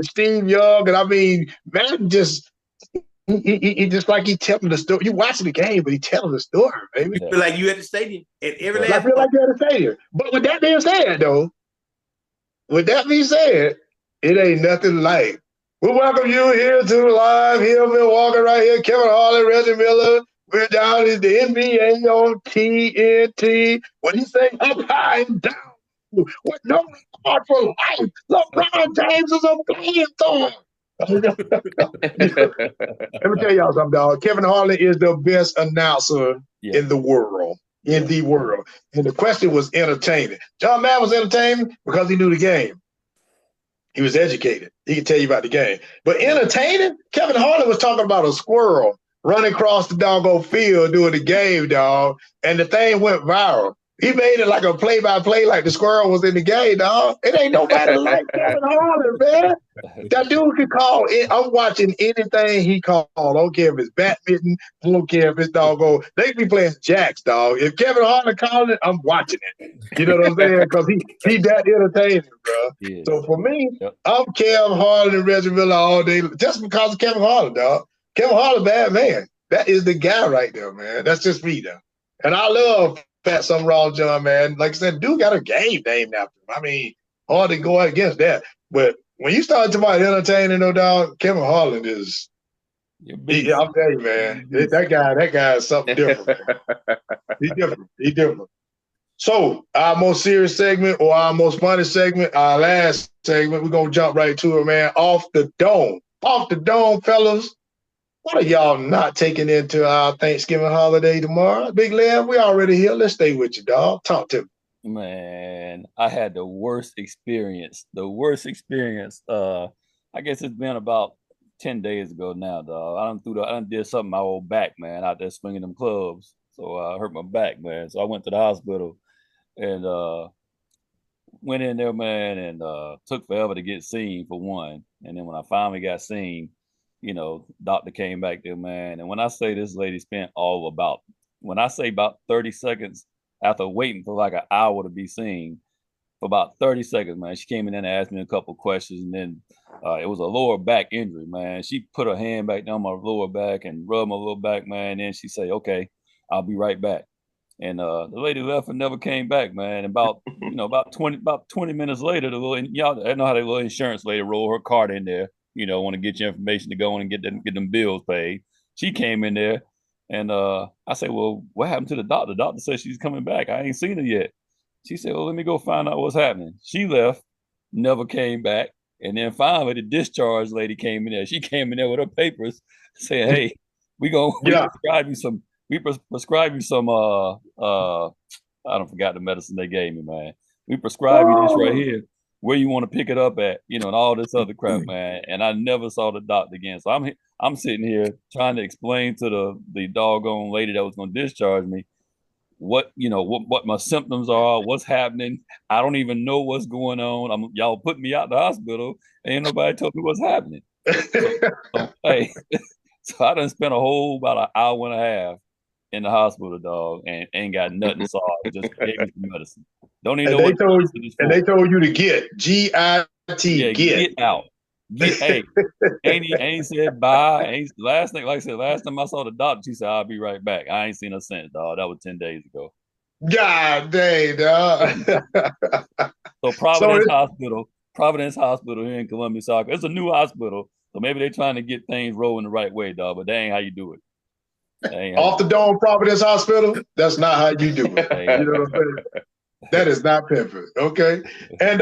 Steve Young. And I mean, Madden just he just like he telling the story. You watching the game, but he telling the story, baby. You feel like you at the stadium and every I feel like you're at the stadium. But with that being said, it ain't nothing like. We welcome you here to live here in Milwaukee right here. Kevin Harlan, Reggie Miller. We're down in the NBA on TNT. When he say up high and down, with no regard for life. LeBron James is a flamethrower. Let me tell y'all something, dog. Kevin Harlan is the best announcer in the world. In the world. And the question was entertaining. John Madden was entertaining because he knew the game. He was educated. He could tell you about the game. But entertaining, Kevin Harlan was talking about a squirrel running across the doggone field doing the game, dog. And the thing went viral. He made it like a play-by-play, like the squirrel was in the game, dog. It ain't nobody like Kevin Harlan, man. That dude can call it. I'm watching anything he called. I don't care if it's badminton. I don't care if it's doggone. They be playing jacks, dog. If Kevin Harlan calling it, I'm watching it. You know what I'm saying? Because he that entertaining, bro. Yes. So for me, I'm Kevin Harlan and Reggie Miller all day just because of Kevin Harlan, dog. Kevin Harlan, bad man. That is the guy right there, man. That's just me, though. And I love Fat Some Raw John, man. Like I said, dude got a game named after him. I mean, hard to go against that. But when you start talking about entertaining, no doubt, Kevin Harlan is. I'm telling you, man, that guy is something different. He's different. He's different. So our most serious segment or our most funny segment, our last segment, we're gonna jump right to it, man. Off the dome, fellas. What are y'all not taking into our Thanksgiving holiday tomorrow? Big Lamb, we already here. Let's stay with you, dog. Talk to me. Man, I had the worst experience. I guess it's been about 10 days ago now, dog. I done did something my old back, man, out there swinging them clubs. So I hurt my back, man. So I went to the hospital and went in there, man, and took forever to get seen for one. And then when I finally got seen, doctor came back there, man. And when I say this lady spent about 30 seconds after waiting for like an hour to be seen, for about 30 seconds, man, she came in and asked me a couple questions. And then it was a lower back injury, man. She put her hand back down my lower back and rubbed my lower back, man. And then she said, okay, I'll be right back. And the lady left and never came back, man. About 20 minutes later, y'all I know how the little insurance lady roll her card in there, want to get your information to go in and get them bills paid. She came in there and I said, well, what happened to the doctor? The doctor said she's coming back. I ain't seen her yet. She said, well, let me go find out what's happening. She left, never came back. And then finally the discharge lady came in there. She came in there with her papers saying, hey, we prescribe you some I don't forgot the medicine they gave me, man. We prescribe you this right here, where you want to pick it up at, and all this other crap, man. And I never saw the doctor again. So I'm sitting here trying to explain to the doggone lady that was going to discharge me what my symptoms are, what's happening. I don't even know what's going on. Y'all put me out the hospital. Ain't nobody told me what's happening. Hey, so I done spent about an hour and a half in the hospital, dog, and ain't got nothing solved. Just gave me some medicine. Don't even know what medicine is for. And they told you to get G-I-T, get out. Hey, ain't said bye. Last time I saw the doctor, she said, I'll be right back. I ain't seen her since, dog. That was 10 days ago. God dang, dog. So Providence Hospital here in Columbia, South. It's a new hospital, so maybe they're trying to get things rolling the right way, dog, but that ain't how you do it. Off the dome Providence Hospital, that's not how you do it. You know what I'm saying? That is not pimping. Okay. And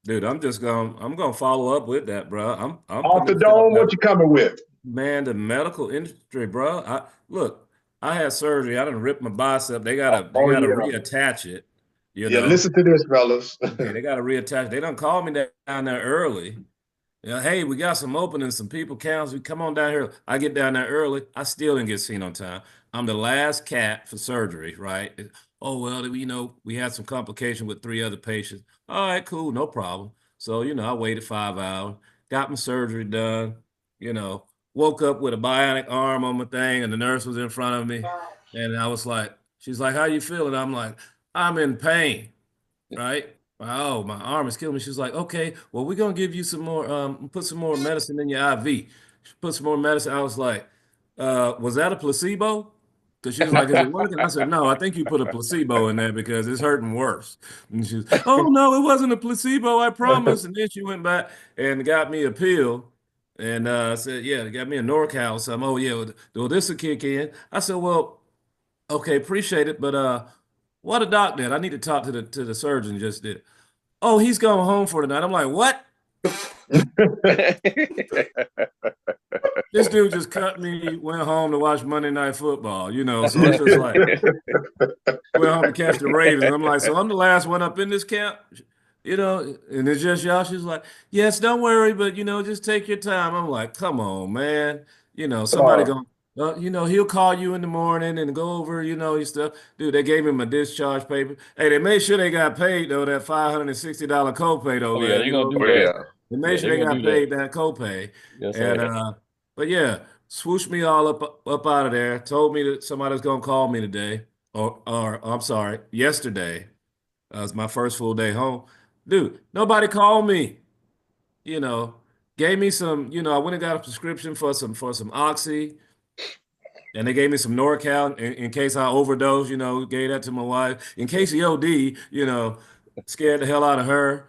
dude, I'm gonna follow up with that, bro. I'm off the dome, what you coming with? Man, the medical industry, bro. I had surgery. I done ripped my bicep. They gotta reattach it. Listen to this, fellas. Okay, they gotta reattach. They done called me down there early. Hey, we got some openings, some people counts. We come on down here. I get down there early. I still didn't get seen on time. I'm the last cat for surgery, right? Oh, well, we had some complication with 3 other patients. All right, cool, no problem. So, I waited 5 hours, got my surgery done, woke up with a bionic arm on my thing, and the nurse was in front of me. And I was like, she's like, how you feeling? I'm like, I'm in pain, right? Oh, my arm is killing me. She's like, okay, well, we're going to give you some more, put some more medicine in your IV. She put some more medicine. I was like, was that a placebo? Because she was like, is it working? I said, no, I think you put a placebo in there because it's hurting worse. And she was, oh, no, it wasn't a placebo, I promise. And then she went back and got me a pill. And said, yeah, they got me a NorCal or something. Oh, yeah, well, this will kick in. I said, well, okay, appreciate it, but What a doctor did. I need to talk to the surgeon just did. Oh, he's going home for tonight. I'm like, what? This dude just cut me, went home to watch Monday Night Football, so it's just like, went home to catch the Ravens. I'm like, so I'm the last one up in this camp, and it's just y'all. She's like, yes, don't worry, but, just take your time. I'm like, come on, man. Somebody going, he'll call you in the morning and go over, your stuff. Dude, they gave him a discharge paper. Hey, they made sure they got paid, though, that $560 copay, though, yeah, man. they're going to do that. They made sure they got paid that copay. Yes, and, but yeah, swooshed me all up out of there. Told me that somebody's gonna call me today, or I'm sorry, yesterday. It was my first full day home. Dude, nobody called me. Gave me some. I went and got a prescription for some Oxy, and they gave me some NorCal in case I overdose. Gave that to my wife in case he OD. Scared the hell out of her.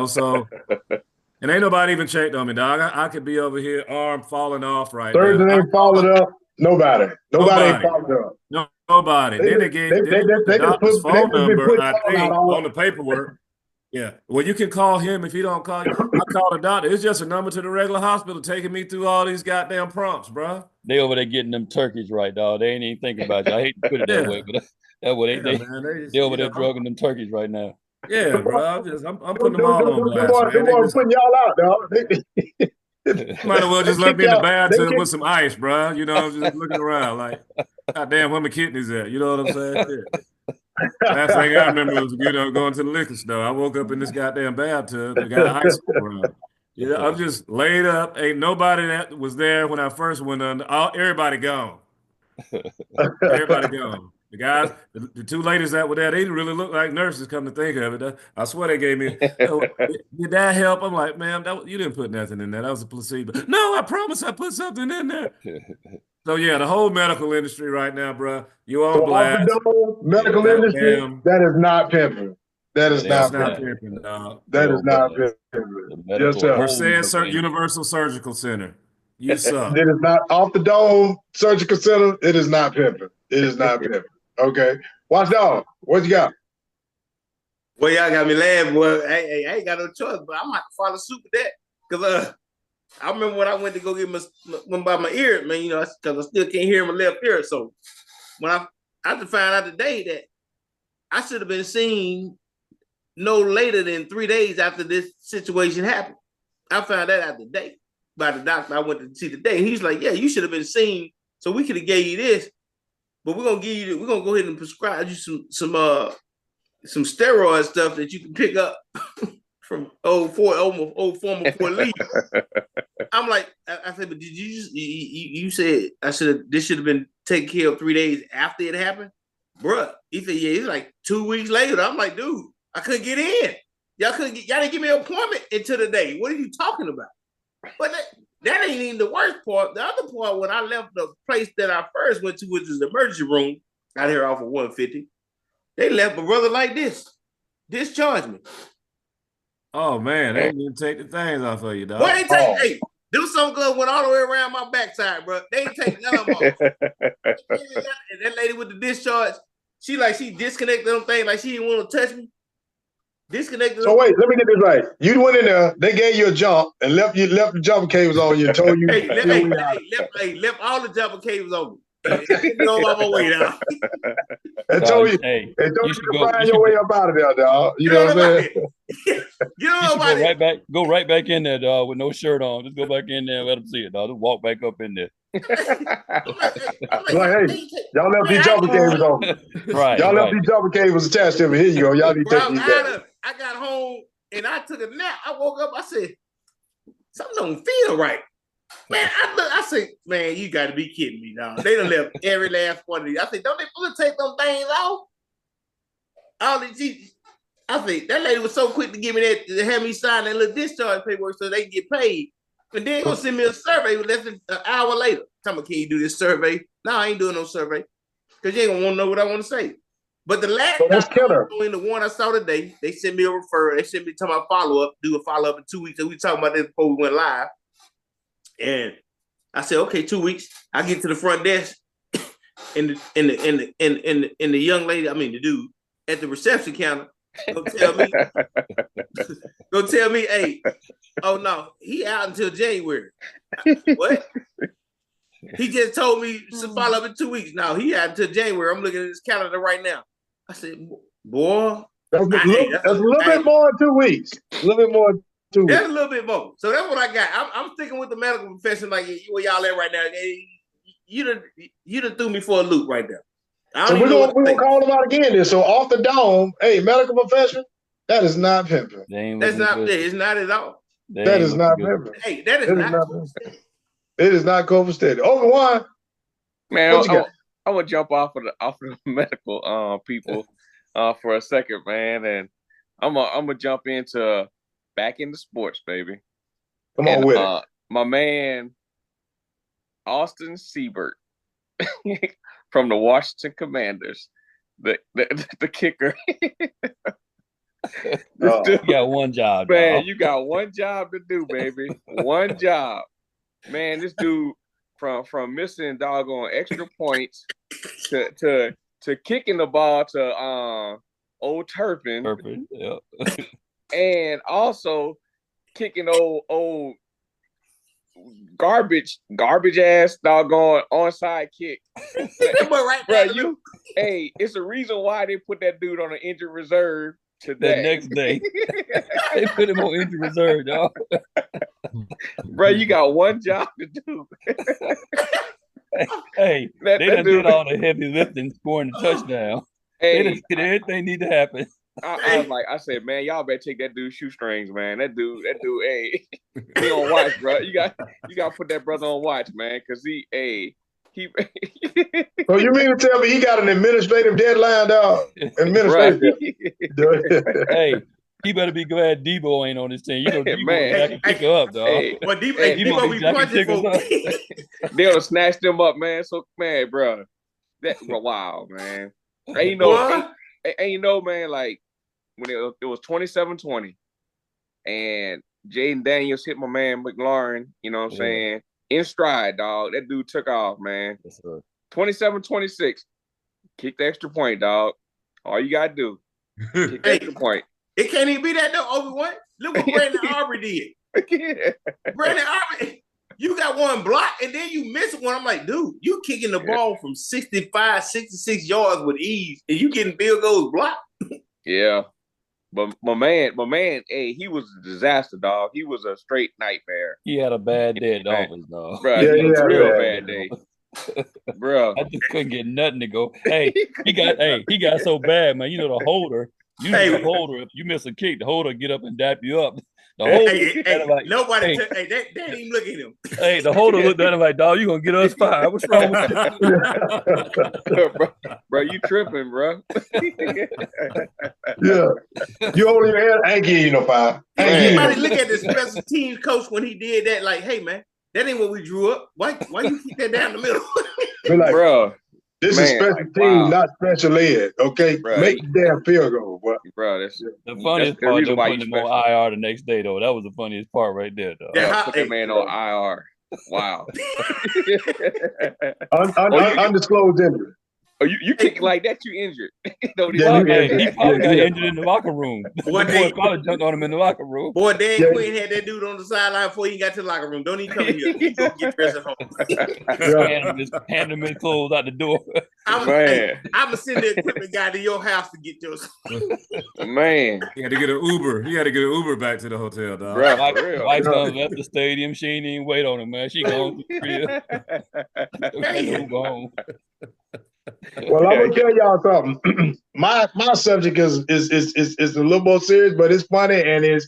So. And ain't nobody even checked on me, dog. I could be over here, arm falling off right now. Surgeon ain't followed up. Nobody ain't followed up. No, nobody. Then they gave the doctor's phone number, I think, on the paperwork. Yeah. Well, you can call him if he don't call you. I called the doctor. It's just a number to the regular hospital taking me through all these goddamn prompts, bro. They over there getting them turkeys right, dog. They ain't even thinking about you. I hate to put it that way, but that's what they over there drugging them turkeys right now. Yeah, bro. I'm putting them all on blast, man. They putting y'all out, dog. Might as well just let me in the bathtub with some ice, bro. I'm just looking around like, God damn, where my kidneys at? You know what I'm saying? Yeah. Last thing I remember was, going to the liquor store. I woke up in this goddamn bathtub and got ice around. I'm just laid up. Ain't nobody that was there when I first went under. Everybody gone. Everybody gone. The guys, the two ladies that were there, they didn't really look like nurses, come to think of it. I swear they gave me, did that help? I'm like, ma'am, you didn't put nothing in there. That was a placebo. No, I promise I put something in there. So, yeah, the whole medical industry right now, bro, you on blast. Medical industry, that is not pimping. That is not pimping, dog. That is not pimping. Yes, sir. Universal Surgical Center. You suck. It is not off the dome surgical center. It is not pimping. It is not pimping. Okay. Watch dog. What you got? Well, y'all got me laughing. Well, I ain't got no choice, but I'm gonna have to follow suit with that. Cause I remember when I went to go get my ear, man, because I still can't hear my left ear. So when I had to find out today that I should have been seen no later than 3 days after this situation happened. I found that out today by the doctor I went to see today. He's like, yeah, you should have been seen, so we could have gave you this. But we're gonna go ahead and prescribe you some steroid stuff that you can pick up from old former Fort Lee. I'm like, I said, but did you said this should have been taken care of 3 days after it happened? Bruh. He said, yeah, it's like 2 weeks later. I'm like, dude, I couldn't get in. Y'all didn't give me an appointment until today. What are you talking about? But that ain't even the worst part. The other part, when I left the place that I first went to, which was the emergency room, out here off of 150, they left my brother like this. Discharged me. Oh, man. They didn't even take the things off of you, dog. Boy, hey, them some gloves went all the way around my backside, bro. They didn't take none of them off. And that lady with the discharge, she disconnected them things like she didn't want to touch me. Disconnected. So wait, let me get this right. You went in there, they gave you a jump and left the jumper cables on you and told you. left all the jumper cables on me. Go on my way down. They told you to find your way up out of there, dog. You know what I'm saying? You know what? Go right back in there, dog, with no shirt on. Just go back in there and let them see it, dog. Just walk back up in there. Like, hey, y'all left these jumper cables on. Right. Y'all left these jumper cables attached to me. Here you go. Y'all need to take these back. I got home and I took a nap. I woke up. I said, something don't feel right. Man, I said, man, you got to be kidding me, dog. They done left every last one of these. I said, don't they supposed to take them things off? I think that lady was so quick to give me that, to have me sign that little discharge paperwork so they can get paid. And then gonna send me a survey less than an hour later. Tell me, can you do this survey? No, I ain't doing no survey. Because you ain't gonna want to know what I want to say. But the last the one I saw today, they sent me a referral. They sent me to my follow-up, do a follow-up in 2 weeks. So we talking about this before we went live. And I said, okay, 2 weeks. I get to the front desk, and the young lady, the dude, at the reception counter go tell me, hey, oh no, he out until January. What? He just told me to follow up in 2 weeks. Now he out until January. I'm looking at his calendar right now. I said, boy, that's a little bit more than 2 weeks. A little bit more than 2 weeks. That's a little bit more. So that's what I got. I'm sticking with the medical profession. Like where y'all at right now? Hey, you done threw me for a loop right there. So we're gonna call them out again. Then. So off the dome, hey, medical profession, that is not pimping. That's not. It's not at all. That is not pimping. Hey, that is not. It is not copacetic. Over one, man. I would jump off of the medical people for a second, man, and I'm gonna jump back into sports, baby. Come on with it. My man, Austin Siebert. From the Washington Commanders, the kicker. You got one job, man. dog. You got one job to do, baby. One job, man. This dude from missing doggone extra points to kicking the ball to old Turpin, yeah. and also kicking old garbage ass doggone onside kick. Bro, hey, it's a reason why they put that dude on an injured reserve today. The next day. They put him on injured reserve, dog. Bro, you got one job to do. Hey, they done did all the heavy lifting, scoring the touchdown. Hey, they did everything need to happen. I said, man, y'all better take that dude's shoestrings, man. That dude, hey, he on watch, bro. You got to put that brother on watch, man, because he. So you mean to tell me he got an administrative deadline, dog? Administrative. Hey, he better be glad Debo ain't on this team. You know, Debo can pick her up, dog. Hey, well, Debo be punching for. They'll snatch them up, man. So, man, bro, wow, man. And you know, man, like when it was 27-20 and Jaden Daniels hit my man McLaurin, you know what I'm saying? In stride, dog. That dude took off, man. Yes, 27-26. Kick the extra point, dog. All you gotta do. Kick the extra point. It can't even be that though, Obi-Wan. Look what Brandon Aubrey did. Brandon Aubrey, you got one block and then you miss one. I'm like, dude, you kicking the ball from 65, 66 yards with ease and you getting field goals blocked. Yeah. But my man, hey, he was a disaster, dog. He was a straight nightmare. He had a bad day at Dolphins, dog. Bro, he had a real bad day. Bro. I just couldn't get nothing to go. Hey, he got so bad, man. You know, the holder, if you miss a kick, the holder get up and dap you up. The holder, like, nobody, they didn't even look at him. Hey, the holder looked at him like, dog, you gonna get us fired? What's wrong with you? bro, you tripping, bro? Yeah, you holding your head. I ain't giving you no fire. Anybody look at the special teams coach when he did that? Like, hey, man, that ain't what we drew up. Why you keep that down the middle? Like, bro. This is special team, not special ed. Okay, bro, make the damn field goal, bro. That's the funniest part. They putting him on IR the next day, though. That was the funniest part right there, though. Yeah, put that man on IR. Wow. Undisclosed injury. Oh, you kick like that, you injured. He probably got injured in the locker room. Boy probably jumped on him in the locker room. Boy, Dan Quinn had that dude on the sideline before he got to the locker room. Don't even come here. He's going to get dressed at home. Hand him his clothes out the door. I'm going to send the equipment guy to your house to get yours. Man. He had to get an Uber. He had to get an Uber back to the hotel, dog. Bro, wife comes left the stadium. She ain't even wait on him, man. She going to the crib. Well, I'm gonna tell y'all something. My subject is a little more serious, but it's funny and it's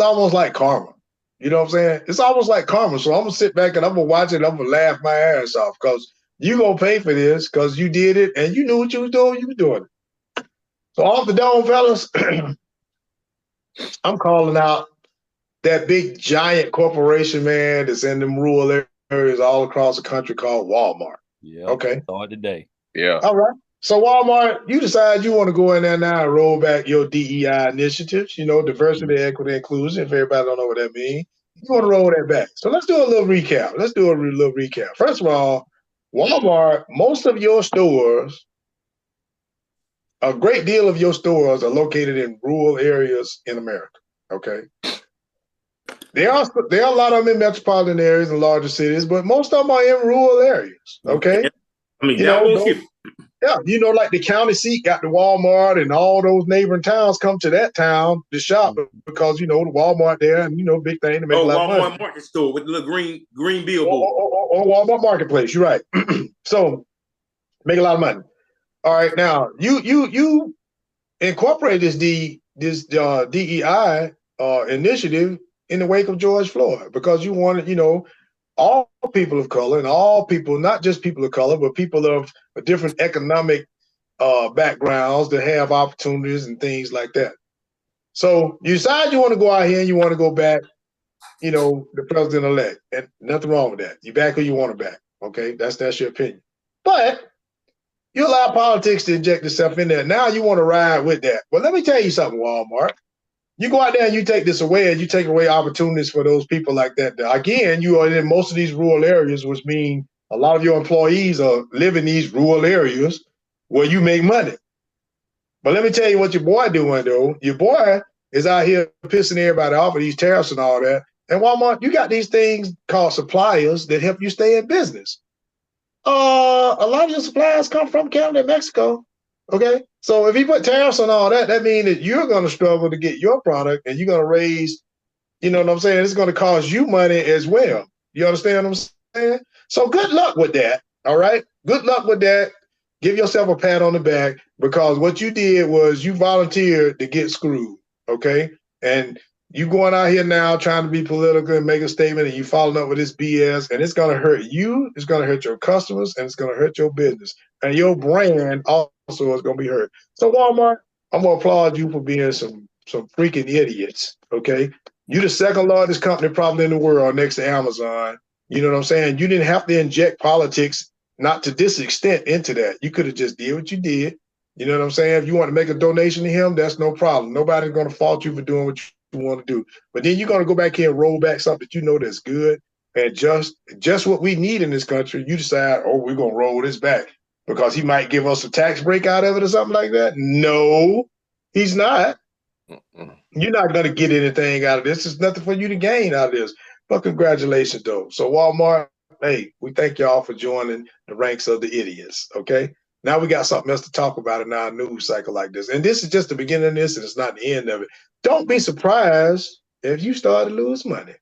almost like karma. You know what I'm saying? It's almost like karma. So I'm gonna sit back and I'm gonna watch it. I'm gonna laugh my ass off because you gonna pay for this because you did it and you knew what you was doing. You was doing it. So off the dome, fellas, I'm calling out that big giant corporation, man, that's in them rural areas all across the country called Walmart. Yeah. Okay. Start today. Yeah. All right. So Walmart, you decide you want to go in there now and roll back your DEI initiatives, diversity, equity, inclusion. If everybody don't know what that means, you want to roll that back. So let's do a little recap. First of all, Walmart, most of your stores a great deal of your stores are located in rural areas in America. Okay. There are a lot of them in metropolitan areas and larger cities, but most of them are in rural areas. Okay. I mean, like the county seat got the Walmart, and all those neighboring towns come to that town to shop because the Walmart there, and big thing to make a lot of money. Walmart market store with the little green billboard. Or Walmart marketplace. You're right. So make a lot of money. All right, now you incorporate this DEI initiative in the wake of George Floyd because you wanted, all people of color and all people, not just people of color, but people of different economic backgrounds to have opportunities and things like that. So you decide you want to go out here and you want to go back, the president-elect, and nothing wrong with that. You back who you want to back. Okay, that's your opinion. But you allow politics to inject itself in there. Now you want to ride with that. Well, let me tell you something, Walmart. You go out there and you take this away and you take away opportunities for those people like that. Again, you are in most of these rural areas, which means a lot of your employees are live in these rural areas where you make money. But let me tell you what your boy doing, though. Your boy is out here pissing everybody off with these tariffs and all that. And Walmart, you got these things called suppliers that help you stay in business. A lot of your suppliers come from Canada and Mexico. Okay, so if you put tariffs on all that, that means that you're going to struggle to get your product, and you're going to raise, you know what I'm saying? It's going to cost you money as well. You understand what I'm saying? So good luck with that. All right, good luck with that. Give yourself a pat on the back because what you did was you volunteered to get screwed. Okay, and you going out here now trying to be political and make a statement, and you following up with this BS, and it's going to hurt you. It's going to hurt your customers, and it's going to hurt your business, and your brand also is going to be hurt. So Walmart, I'm going to applaud you for being some freaking idiots. Okay, you're the second largest company probably in the world next to Amazon. You know what I'm saying? You didn't have to inject politics, not to this extent, into that. You could have just did what you did. You know what I'm saying? If you want to make a donation to him, that's no problem. Nobody's going to fault you for doing what you want to do. But then you're going to go back here and roll back something that that's good and just what we need in this country. You decide, we're going to roll this back because he might give us a tax break out of it or something like that. No, he's not. You're not going to get anything out of this. There's nothing for you to gain out of this. But congratulations, though. So Walmart, hey, we thank y'all for joining the ranks of the idiots, okay? Now we got something else to talk about in our news cycle like this. And this is just the beginning of this, and it's not the end of it. Don't be surprised if you start to lose money,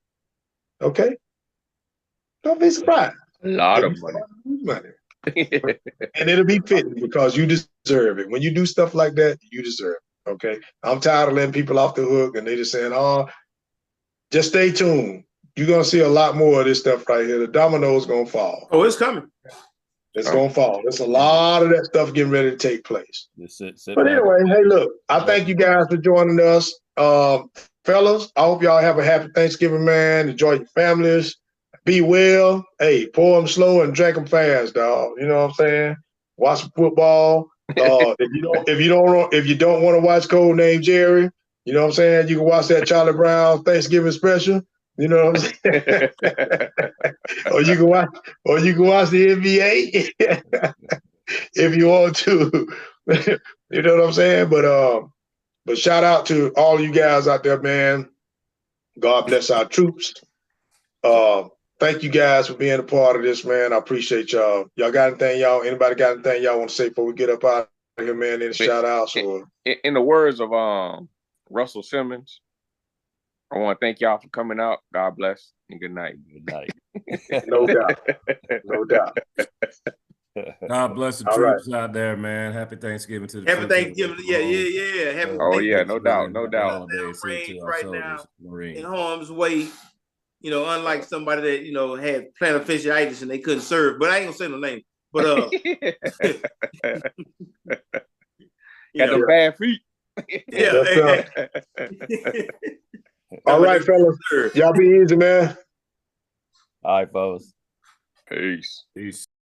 okay? Don't be surprised. A lot of money. Lose money. And it'll be fitting because you deserve it. When you do stuff like that, you deserve it, okay? I'm tired of letting people off the hook, and they just saying, just stay tuned. You're going to see a lot more of this stuff right here. The domino's going to fall. Oh, it's coming. It's going to fall. There's a lot of that stuff getting ready to take place. Sit but anyway, hey, look, I thank you guys for joining us. Fellas, I hope y'all have a happy Thanksgiving, man. Enjoy your families. Be well. Hey, pour them slow and drink them fast, dog. You know what I'm saying? Watch football. If you don't want to watch Code Name Jerry, you know what I'm saying? You can watch that Charlie Brown Thanksgiving special. You know what I'm saying? or you can watch the NBA if you want to. You know what I'm saying? But shout out to all you guys out there, man. God bless our troops. Thank you guys for being a part of this, man. I appreciate y'all. Y'all got anything, anybody got anything y'all want to say before we get up out of here, man? Any shout outs or in the words of Russell Simmons, I want to thank y'all for coming out. God bless and good night. Good night. No doubt. No doubt. God bless the troops out there, man. Happy Thanksgiving to the Happy Thanksgiving. Yeah. Happy yeah, no doubt. Right now, in harm's way. You know, unlike somebody that, had plantar fasciitis and they couldn't serve. But I ain't gonna say no name. But got the bad feet. Yeah. All right, fellas. Y'all be easy, man. All right, fellas. Peace. Peace.